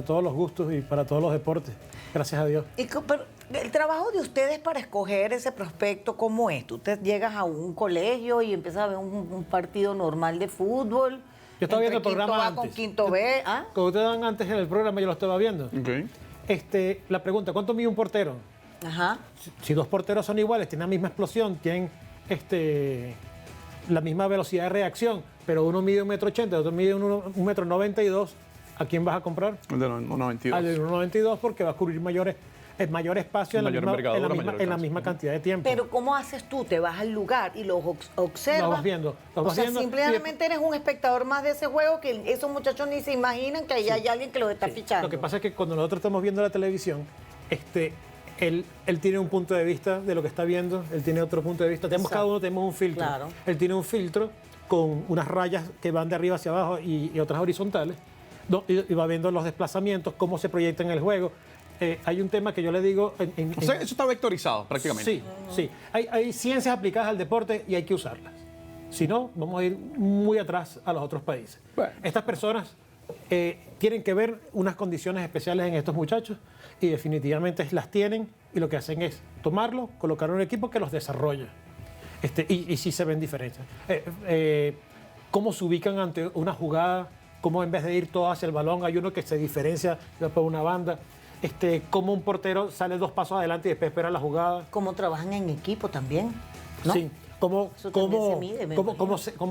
Speaker 18: todos los gustos y para todos los deportes. Gracias a Dios.
Speaker 9: Pero el trabajo de ustedes para escoger ese prospecto, ¿cómo es? Tú te llegas a un colegio y empiezas a ver un partido normal de fútbol.
Speaker 18: Yo estaba viendo el programa
Speaker 9: antes. Con quinto B.
Speaker 18: Como ustedes daban antes en el programa, yo lo estaba viendo.
Speaker 10: Okay.
Speaker 18: La pregunta, ¿cuánto mide un portero?
Speaker 9: Ajá.
Speaker 18: Si 2 porteros son iguales, tienen la misma explosión, tienen la misma velocidad de reacción, pero uno mide 1,80 m, otro mide 1,92 m, ¿a quién vas a comprar?
Speaker 10: El de 1,92.
Speaker 18: Al de 1,92 porque va a cubrir mayor espacio en la misma cantidad de tiempo.
Speaker 9: Pero ¿cómo haces tú? ¿Te vas al lugar y los observas?
Speaker 18: Los vas viendo.
Speaker 9: Simplemente eres un espectador más de ese juego que esos muchachos ni se imaginan que ahí hay alguien que los está fichando.
Speaker 18: Lo que pasa es que cuando nosotros estamos viendo la televisión, él tiene un punto de vista de lo que está viendo, él tiene otro punto de vista. Cada uno tenemos un filtro.
Speaker 9: Claro.
Speaker 18: Él tiene un filtro con unas rayas que van de arriba hacia abajo y otras horizontales, y va viendo los desplazamientos, cómo se proyecta en el juego. Hay un tema que yo le digo...
Speaker 10: O sea, eso está vectorizado prácticamente.
Speaker 18: Sí, sí. Hay ciencias aplicadas al deporte y hay que usarlas. Si no, vamos a ir muy atrás a los otros países. Bueno. Estas personas tienen que ver unas condiciones especiales en estos muchachos y definitivamente las tienen, y lo que hacen es tomarlo, colocar en un equipo que los desarrolla. Y sí se ven diferencias. Cómo se ubican ante una jugada, cómo en vez de ir todo hacia el balón hay uno que se diferencia por una banda. Cómo un portero sale 2 pasos adelante y después espera la jugada.
Speaker 9: Cómo trabajan en equipo también, ¿no?
Speaker 18: Sí. Cómo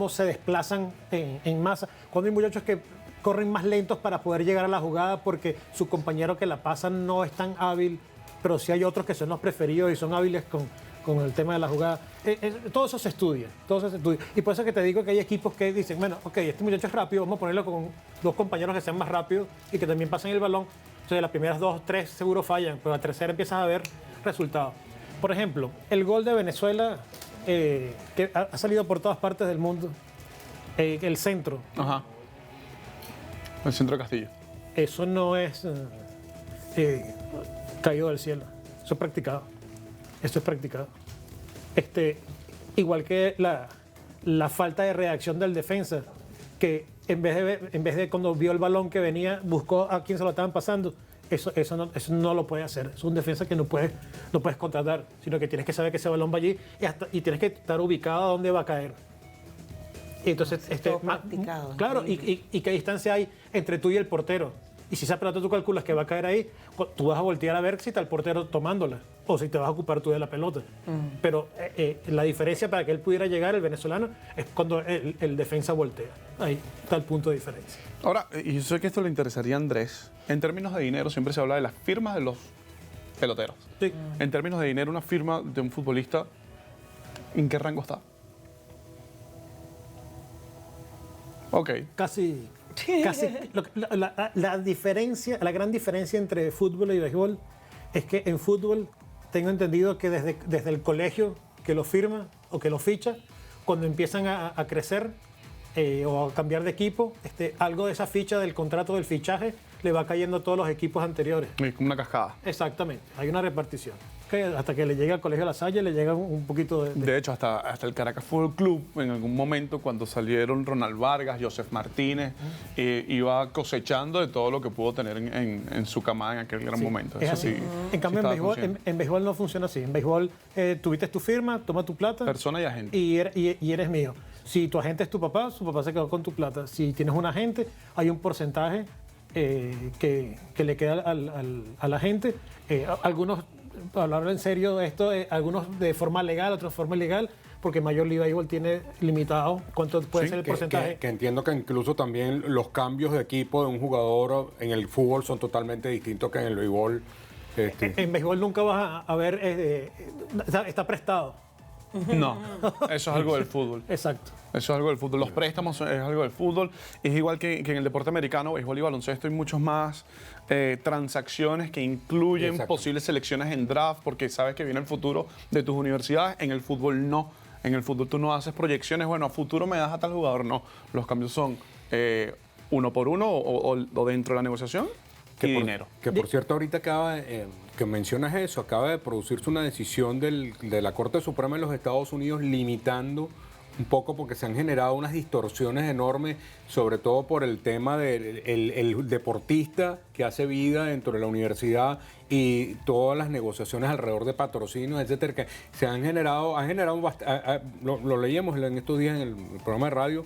Speaker 18: se desplazan en masa. Cuando hay muchachos que corren más lentos para poder llegar a la jugada porque su compañero que la pasa no es tan hábil, pero sí hay otros que son los preferidos y son hábiles con el tema de la jugada. Todo eso se estudia, Y por eso es que te digo que hay equipos que dicen, bueno, ok, este muchacho es rápido, vamos a ponerlo con 2 compañeros que sean más rápidos y que también pasen el balón. Entonces las primeras 2, 3 seguro fallan, pero la tercera empiezas a ver resultados. Por ejemplo, el gol de Venezuela, que ha salido por todas partes del mundo, el centro.
Speaker 10: Ajá. El centro de Castillo.
Speaker 18: Eso no es caído del cielo. Eso es practicado. Eso es practicado. Igual que la falta de reacción del defensa, que en vez de cuando vio el balón que venía, buscó a quién se lo estaban pasando. Eso no lo puede hacer. Es un defensa que no puedes contratar, sino que tienes que saber que ese balón va allí y tienes que estar ubicado a dónde va a caer. Y entonces,
Speaker 9: practicado,
Speaker 18: claro, y qué distancia hay entre tú y el portero. Y si esa pelota tú calculas que va a caer ahí, tú vas a voltear a ver si está el portero tomándola o si te vas a ocupar tú de la pelota. Pero la diferencia para que él pudiera llegar, el venezolano, es cuando el defensa voltea. Ahí está el punto de diferencia.
Speaker 10: Ahora, y yo sé que esto le interesaría a Andrés, en términos de dinero siempre se habla de las firmas de los peloteros.
Speaker 18: Sí.
Speaker 10: En términos de dinero, una firma de un futbolista, ¿en qué rango está? Ok.
Speaker 18: Casi la diferencia, la gran diferencia entre fútbol y béisbol es que en fútbol tengo entendido que desde el colegio que lo firma o que lo ficha, cuando empiezan a crecer o a cambiar de equipo, algo de esa ficha del contrato del fichaje le va cayendo a todos los equipos anteriores.
Speaker 10: Es como una cascada.
Speaker 18: Exactamente, hay una repartición. Hasta que le llega al Colegio La Salle le llega un poquito de...
Speaker 10: De hecho, hasta el Caracas Fútbol Club, en algún momento, cuando salieron Ronald Vargas, Joseph Martínez, iba cosechando de todo lo que pudo tener en su camada en aquel gran momento. Eso sí.
Speaker 18: En cambio, en béisbol no funciona así. En béisbol tuviste tu firma, toma tu plata.
Speaker 10: Persona y agente.
Speaker 18: Y eres mío. Si tu agente es tu papá se quedó con tu plata. Si tienes un agente, hay un porcentaje que le queda al agente. Algunos, para hablar en serio de esto, algunos de forma legal, otros de forma ilegal, porque Major League Baseball tiene limitado cuánto puede ser el porcentaje.
Speaker 12: Que entiendo que incluso también los cambios de equipo de un jugador en el fútbol son totalmente distintos que en el béisbol.
Speaker 18: En béisbol nunca vas a ver, está prestado.
Speaker 10: No, eso es algo del fútbol.
Speaker 18: Exacto.
Speaker 10: Eso es algo del fútbol. Los préstamos es algo del fútbol. Es igual que en el deporte americano, béisbol y baloncesto, hay muchos más transacciones que incluyen posibles selecciones en draft, porque sabes que viene el futuro de tus universidades. En el fútbol no. En el fútbol tú no haces proyecciones, bueno, a futuro me das a tal jugador. No, los cambios son uno por uno o dentro de la negociación y dinero.
Speaker 12: Que por cierto, ahorita que mencionas eso, acaba de producirse una decisión de la Corte Suprema de los Estados Unidos limitando un poco, porque se han generado unas distorsiones enormes, sobre todo por el tema del deportista que hace vida dentro de la universidad y todas las negociaciones alrededor de patrocinios, etcétera, que se han generado lo leíamos en estos días en el programa de radio,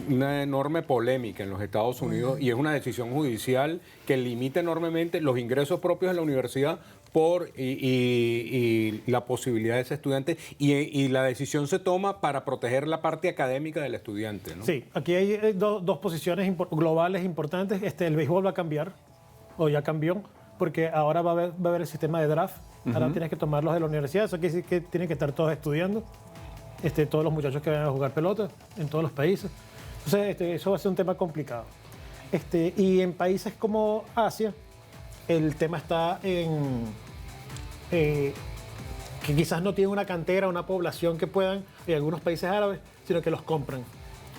Speaker 12: una enorme polémica en los Estados Unidos, y es una decisión judicial que limita enormemente los ingresos propios de la universidad y la posibilidad de ese estudiante, y la decisión se toma para proteger la parte académica del estudiante, ¿no?
Speaker 18: Sí, aquí hay dos posiciones globales importantes. El béisbol va a cambiar, o ya cambió, porque ahora va a haber el sistema de draft. Ahora tienes que tomarlos de la universidad, eso quiere decir que tienen que estar todos estudiando, todos los muchachos que vayan a jugar pelota en todos los países. Entonces, eso va a ser un tema complicado. Y en países como Asia, el tema está en que quizás no tienen una cantera, una población que puedan, en algunos países árabes, sino que los compran.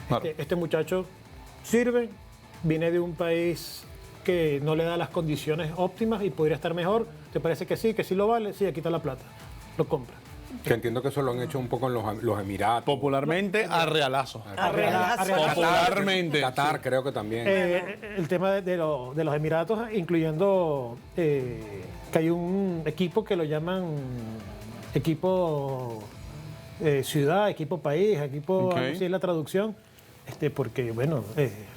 Speaker 10: Claro.
Speaker 18: Este muchacho sirve, viene de un país que no le da las condiciones óptimas y podría estar mejor. ¿Te parece que sí lo vale? Sí, aquí está la plata. Lo compra.
Speaker 12: Que entiendo que eso lo han hecho un poco en los Emiratos.
Speaker 10: Popularmente, a realazo.
Speaker 12: Popularmente. Qatar, creo que también.
Speaker 18: El tema de los Emiratos, incluyendo que hay un equipo que lo llaman equipo ciudad, equipo país, equipo,
Speaker 10: Ok.
Speaker 18: así es la traducción, porque, bueno,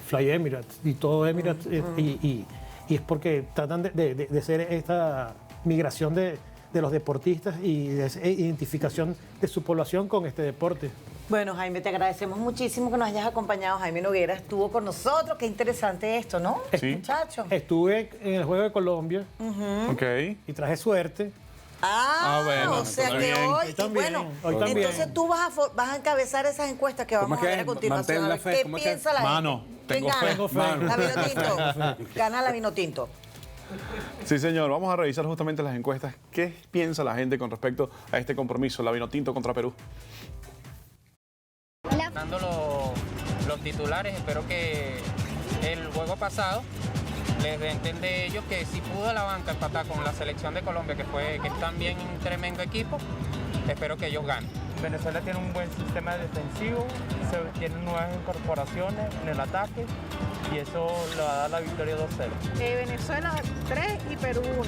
Speaker 18: Fly Emirates y todo Emirates, y es porque tratan de hacer esta migración de los deportistas y de esa identificación de su población con este deporte.
Speaker 9: Bueno, Jaime, te agradecemos muchísimo que nos hayas acompañado. Jaime Noguera estuvo con nosotros. Qué interesante esto, ¿no?
Speaker 18: Sí.
Speaker 9: Muchacho.
Speaker 18: Estuve en el Juego de Colombia
Speaker 10: Ok.
Speaker 18: y traje suerte.
Speaker 10: Bueno,
Speaker 9: O sea
Speaker 10: está
Speaker 9: que
Speaker 10: bien.
Speaker 9: hoy,
Speaker 18: también,
Speaker 9: bueno,
Speaker 18: hoy también.
Speaker 9: entonces tú vas a encabezar esas encuestas que vamos a ver a continuación. A ver qué piensa la gente.
Speaker 10: Mano, tengo
Speaker 9: ¿Quién
Speaker 10: fe.
Speaker 9: gana?
Speaker 10: Tengo fe.
Speaker 9: La Vinotinto. Gana la Vinotinto.
Speaker 10: Sí, señor. Vamos a revisar justamente las encuestas. ¿Qué piensa la gente con respecto a este compromiso, la Vinotinto contra Perú?
Speaker 19: Dando los titulares, espero que el juego pasado les dé a entender ellos que si pudo la banca empatar con la selección de Colombia, que es también un tremendo equipo, espero que ellos ganen.
Speaker 20: Venezuela tiene un buen sistema defensivo, tiene nuevas incorporaciones en el ataque y eso le va a dar la victoria 2-0.
Speaker 16: Venezuela 3 y Perú 1.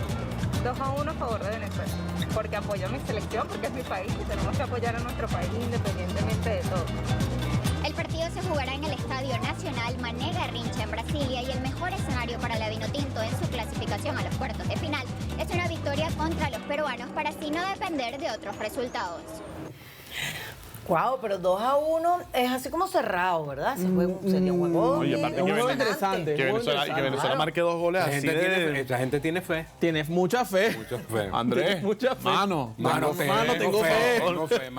Speaker 16: 2-1 a favor de Venezuela. Porque apoyo a mi selección, porque es mi país y tenemos que apoyar a nuestro país independientemente de todo.
Speaker 21: El partido se jugará en el Estadio Nacional Mané Garrincha en Brasilia y el mejor escenario para la Vinotinto en su clasificación a los cuartos de final es una victoria contra los peruanos para así no depender de otros resultados.
Speaker 9: Wow, pero 2-1 es así como cerrado, ¿verdad? Sería un juego.
Speaker 10: Oye, aparte que
Speaker 9: muy
Speaker 10: interesante. Que Venezuela marque 2 goles así
Speaker 12: La gente tiene fe.
Speaker 11: Tienes mucha fe.
Speaker 10: Andrés,
Speaker 11: Tienes mucha fe.
Speaker 10: mano,
Speaker 11: tengo fe.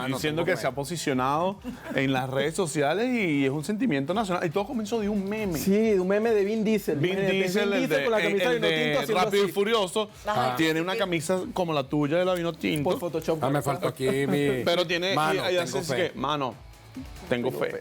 Speaker 10: Diciendo que se ha posicionado en las redes sociales y es un sentimiento nacional. Y todo comenzó de un meme.
Speaker 11: Sí, de un meme de Vin Diesel.
Speaker 10: Vin Diesel, el
Speaker 11: con la camisa
Speaker 10: de
Speaker 11: Vinotinto haciendo
Speaker 10: Rápido y
Speaker 11: así.
Speaker 10: Furioso,
Speaker 9: Ajá.
Speaker 10: tiene una camisa como la tuya de la Vinotinto.
Speaker 11: Por Photoshop.
Speaker 12: Me faltó aquí mi...
Speaker 10: Pero tiene,
Speaker 12: Mano,
Speaker 10: y
Speaker 12: tengo
Speaker 10: así
Speaker 12: fe.
Speaker 10: que, mano, tengo fe.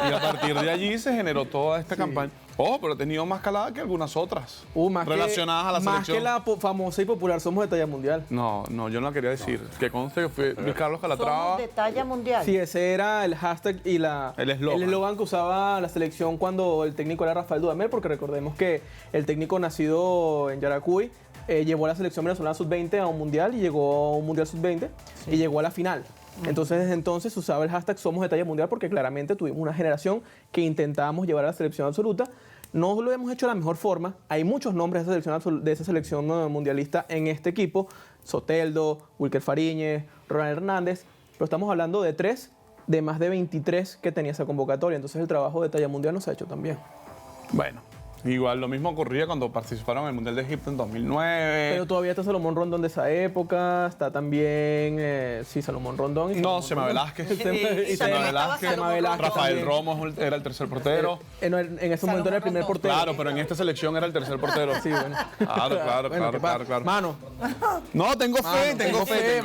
Speaker 10: Y a partir de allí se generó toda esta campaña. Oh, pero ha tenido más calada que algunas otras relacionadas a la
Speaker 11: más
Speaker 10: selección.
Speaker 11: que la famosa y popular Somos de Talla Mundial.
Speaker 10: No, yo no la quería decir. Que conste que fue Luis Carlos Calatrava.
Speaker 9: Somos de talla mundial.
Speaker 11: Sí, ese era el hashtag y el eslogan que usaba la selección cuando el técnico era Rafael Dudamel, porque recordemos que el técnico nacido en Yaracuy llevó a la selección venezolana sub-20 a un mundial y llegó a un mundial sub-20 y llegó a la final. Entonces, desde entonces usaba el hashtag Somos de Talla Mundial porque claramente tuvimos una generación que intentábamos llevar a la selección absoluta. No lo hemos hecho de la mejor forma. Hay muchos nombres de esa selección mundialista en este equipo. Soteldo, Wilker Fariñez, Ronald Hernández. Pero estamos hablando de 3 de más de 23 que tenía esa convocatoria. Entonces el trabajo de Talla Mundial no se ha hecho tan bien.
Speaker 10: Bueno, igual lo mismo ocurría cuando participaron en el Mundial de Egipto en 2009.
Speaker 11: Pero todavía está Salomón Rondón de esa época, está también, Salomón Rondón.
Speaker 10: Sema Velázquez.
Speaker 11: Sema Velázquez.
Speaker 10: Rafael Romo era el tercer portero.
Speaker 11: En ese momento era el primer portero.
Speaker 10: Claro, pero en esta selección era el tercer portero.
Speaker 11: Sí, bueno.
Speaker 10: Claro.
Speaker 11: Mano.
Speaker 10: No, tengo fe, tengo fe.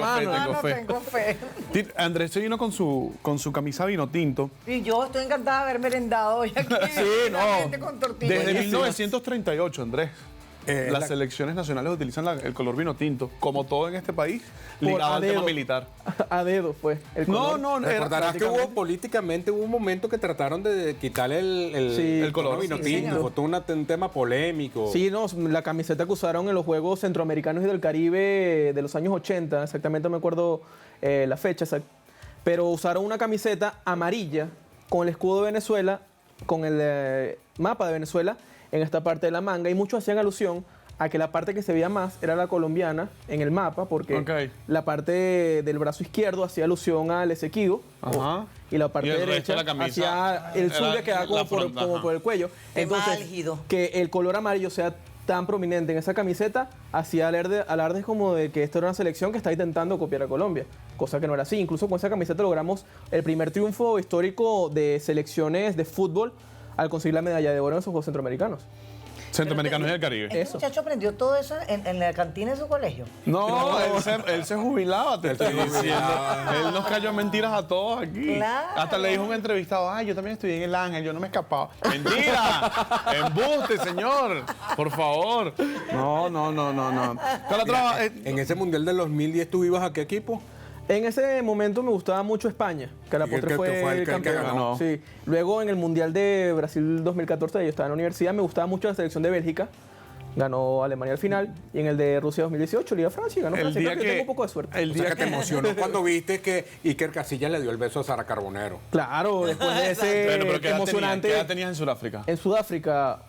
Speaker 10: Andrés se vino con su camisa Vinotinto.
Speaker 9: Y yo estoy encantada de haber merendado hoy aquí.
Speaker 10: Sí,
Speaker 9: La gente con tortillas.
Speaker 10: Desde 1938, Andrés. Las selecciones nacionales utilizan el color vino tinto, como todo en este país, ligado al tema militar.
Speaker 11: A dedo fue el color.
Speaker 12: No, recordarás que políticamente hubo un momento que trataron de quitarle el color vino tinto. Fue todo un tema polémico.
Speaker 11: Sí, no, la camiseta que usaron en los Juegos Centroamericanos y del Caribe de los años 80, exactamente no me acuerdo la fecha, pero usaron una camiseta amarilla con el escudo de Venezuela, con el mapa de Venezuela en esta parte de la manga, y muchos hacían alusión a que la parte que se veía más era la colombiana en el mapa, porque la parte del brazo izquierdo hacía alusión al Esequibo, y la parte derecha hacía el Zulia que da como por el cuello. Entonces, que el color amarillo sea tan prominente en esa camiseta hacía alardes como de que esto era una selección que está intentando copiar a Colombia, cosa que no era así. Incluso con esa camiseta logramos el primer triunfo histórico de selecciones de fútbol al conseguir la medalla de oro en esos Juegos Centroamericanos.
Speaker 10: Centroamericanos y del Caribe.
Speaker 9: ¿Este muchacho aprendió todo eso en la cantina de su colegio?
Speaker 10: No, él se jubilaba, te estoy diciendo. Él nos cayó en mentiras a todos aquí.
Speaker 9: Claro.
Speaker 10: Hasta le dijo a un entrevistado, ay, yo también estudié en el Ángel, yo no me he escapado. ¡Mentira! ¡Embuste, señor! Por favor. No.
Speaker 12: Calatrava, en ese Mundial del 2010, ¿tú ibas a qué equipo?
Speaker 11: En ese momento me gustaba mucho España, que a la postre fue el campeón.
Speaker 10: ganó.
Speaker 11: Sí. Luego en el Mundial de Brasil 2014, yo estaba en la universidad, me gustaba mucho la selección de Bélgica. Ganó Alemania al final. Y en el de Rusia 2018, Liga Francia, ganó Francia. Creo que tengo un poco de suerte.
Speaker 12: El día que te emocionó cuando viste que Iker Casillas le dio el beso a Sara Carbonero.
Speaker 11: Claro, después de ese
Speaker 10: pero ¿qué
Speaker 11: emocionante...
Speaker 10: ¿Qué edad tenías en Sudáfrica?
Speaker 11: En Sudáfrica,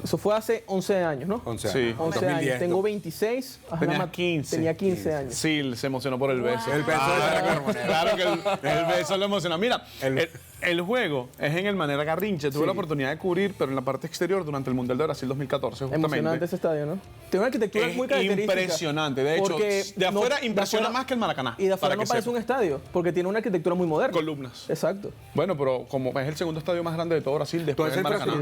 Speaker 11: eso fue hace 11 años, ¿no?
Speaker 12: 11
Speaker 10: Sí.
Speaker 11: 11 años. Tengo 26.
Speaker 10: Tenía 15.
Speaker 11: Tenía 15 años.
Speaker 10: Sí, se emocionó por el beso.
Speaker 12: El beso de Sara Carbonero.
Speaker 10: Claro que el beso lo emocionó. Mira, el juego es en el Manera Garrincha. Tuve la oportunidad de cubrir, pero en la parte exterior durante el Mundial de Brasil 2014, justamente.
Speaker 11: Emocionante ese estadio, ¿no? Tiene una arquitectura muy característica.
Speaker 10: Impresionante. De hecho, de afuera impresiona más que el Maracaná.
Speaker 11: Y de afuera no parece un estadio, porque tiene una arquitectura muy moderna.
Speaker 10: Columnas.
Speaker 11: Exacto.
Speaker 10: Bueno, pero como es el segundo estadio más grande de todo Brasil, después del Maracaná.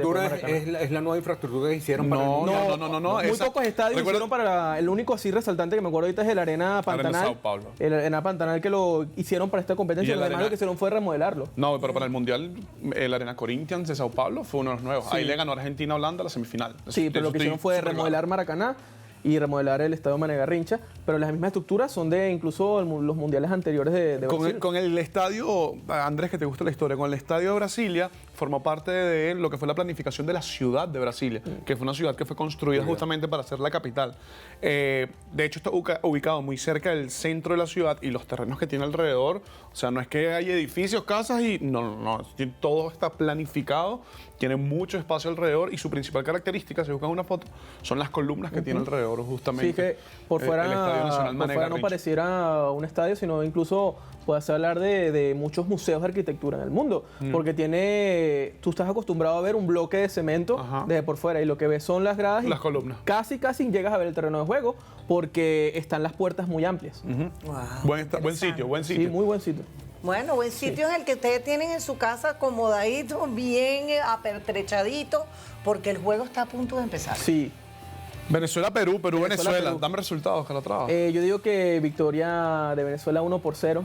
Speaker 12: Es la nueva infraestructura que hicieron para el
Speaker 10: No.
Speaker 11: Muy pocos estadios hicieron para... El único así resaltante que me acuerdo ahorita es el Arena Pantanal.
Speaker 10: Sao Paulo.
Speaker 11: El Arena Pantanal que lo hicieron para esta competencia. Lo demás lo que hicieron fue remodelarlo.
Speaker 10: No, pero para el Mundial, el Arena Corinthians de Sao Paulo fue uno de los nuevos.
Speaker 11: Sí.
Speaker 10: Ahí le ganó Argentina a Holanda a la semifinal.
Speaker 11: Sí, pero lo que hicieron fue remodelar Maracaná y remodelar el estadio Mané Garrincha, pero las mismas estructuras son de incluso los mundiales anteriores de Brasil.
Speaker 10: Con el estadio, Andrés, que te gusta la historia, con el estadio de Brasilia formó parte de lo que fue la planificación de la ciudad de Brasilia, que fue una ciudad que fue construida justamente para ser la capital. De hecho, está ubicado muy cerca del centro de la ciudad y los terrenos que tiene alrededor, o sea, no es que hay edificios, casas y no, todo está planificado, tiene mucho espacio alrededor y su principal característica, si buscan una foto, son las columnas que tiene alrededor justamente.
Speaker 11: Sí, que por fuera,
Speaker 10: el Estadio Nacional Mané
Speaker 11: no
Speaker 10: Garrincha.
Speaker 11: pareciera un estadio, sino incluso puedes hablar de muchos museos de arquitectura en el mundo, porque tú estás acostumbrado a ver un bloque de cemento desde por fuera y lo que ves son las gradas y
Speaker 10: las columnas.
Speaker 11: Casi llegas a ver el terreno de juego porque están las puertas muy amplias.
Speaker 10: Buen sitio.
Speaker 11: Sí, muy buen sitio.
Speaker 9: Bueno, buen sitio es el que ustedes tienen en su casa acomodadito, bien apertrechadito, porque el juego está a punto de empezar.
Speaker 11: Sí.
Speaker 10: Venezuela-Perú, Perú-Venezuela. Dame resultados, Calatrava.
Speaker 11: Yo digo que victoria de Venezuela 1-0.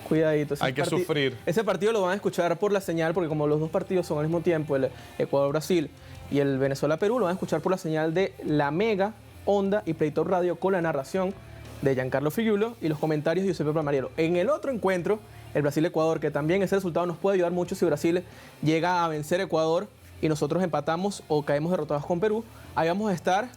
Speaker 11: Cuidadito.
Speaker 10: Hay que sufrir.
Speaker 11: Ese partido lo van a escuchar por la señal, porque como los dos partidos son al mismo tiempo, el Ecuador-Brasil y el Venezuela-Perú, lo van a escuchar por la señal de La Mega, Onda y Play Talk Radio con la narración de Giancarlo Figulo y los comentarios de Giuseppe Palmariero. En el otro encuentro, el Brasil-Ecuador, que también ese resultado nos puede ayudar mucho si Brasil llega a vencer a Ecuador y nosotros empatamos o caemos derrotados con Perú, ahí vamos a estar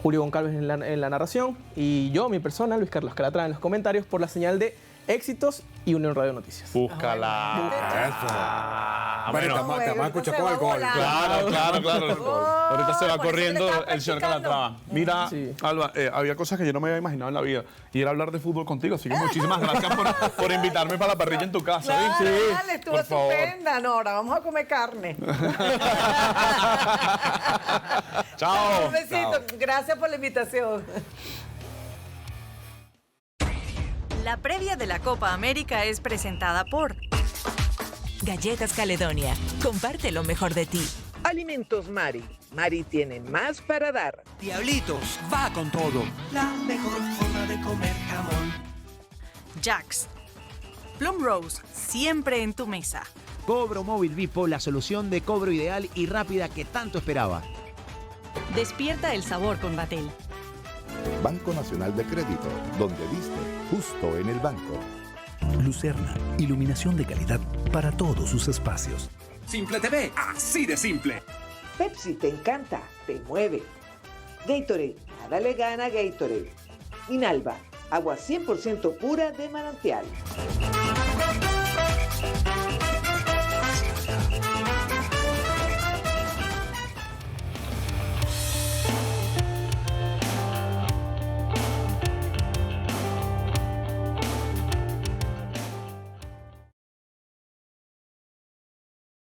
Speaker 11: Julio Goncalves en la narración y yo, mi persona, Luis Carlos Calatrava, en los comentarios por la señal de Éxitos y Unión Radio Noticias.
Speaker 10: Búscala.
Speaker 12: Bueno, te vamos a escuchar con el gol.
Speaker 10: Claro. Ahorita se va corriendo el señor Calatrava. Mira, Alba, había cosas que yo no me había imaginado en la vida y era hablar de fútbol contigo, así que muchísimas gracias por invitarme para la parrilla en tu casa.
Speaker 9: Claro, dale, estuvo estupenda. No, ahora vamos a comer carne.
Speaker 10: Chao.
Speaker 9: Un besito. Gracias por la invitación.
Speaker 6: La previa de la Copa América es presentada por
Speaker 2: Galletas Caledonia. Comparte lo mejor de ti.
Speaker 3: Alimentos Mari. Mari tiene más para dar.
Speaker 4: Diablitos, va con todo. La mejor forma de comer jamón.
Speaker 6: Jax. Plum Rose, siempre en tu mesa.
Speaker 5: Cobro Móvil Vipo, la solución de cobro ideal y rápida que tanto esperaba.
Speaker 17: Despierta el sabor con Vatel.
Speaker 7: Banco Nacional de Crédito, donde diste justo en el banco.
Speaker 8: Lucerna, iluminación de calidad para todos sus espacios.
Speaker 4: Simple TV, así de simple.
Speaker 3: Pepsi te encanta, te mueve. Gatorade, nada le gana a Gatorade. Inalba, agua 100% pura de manantial.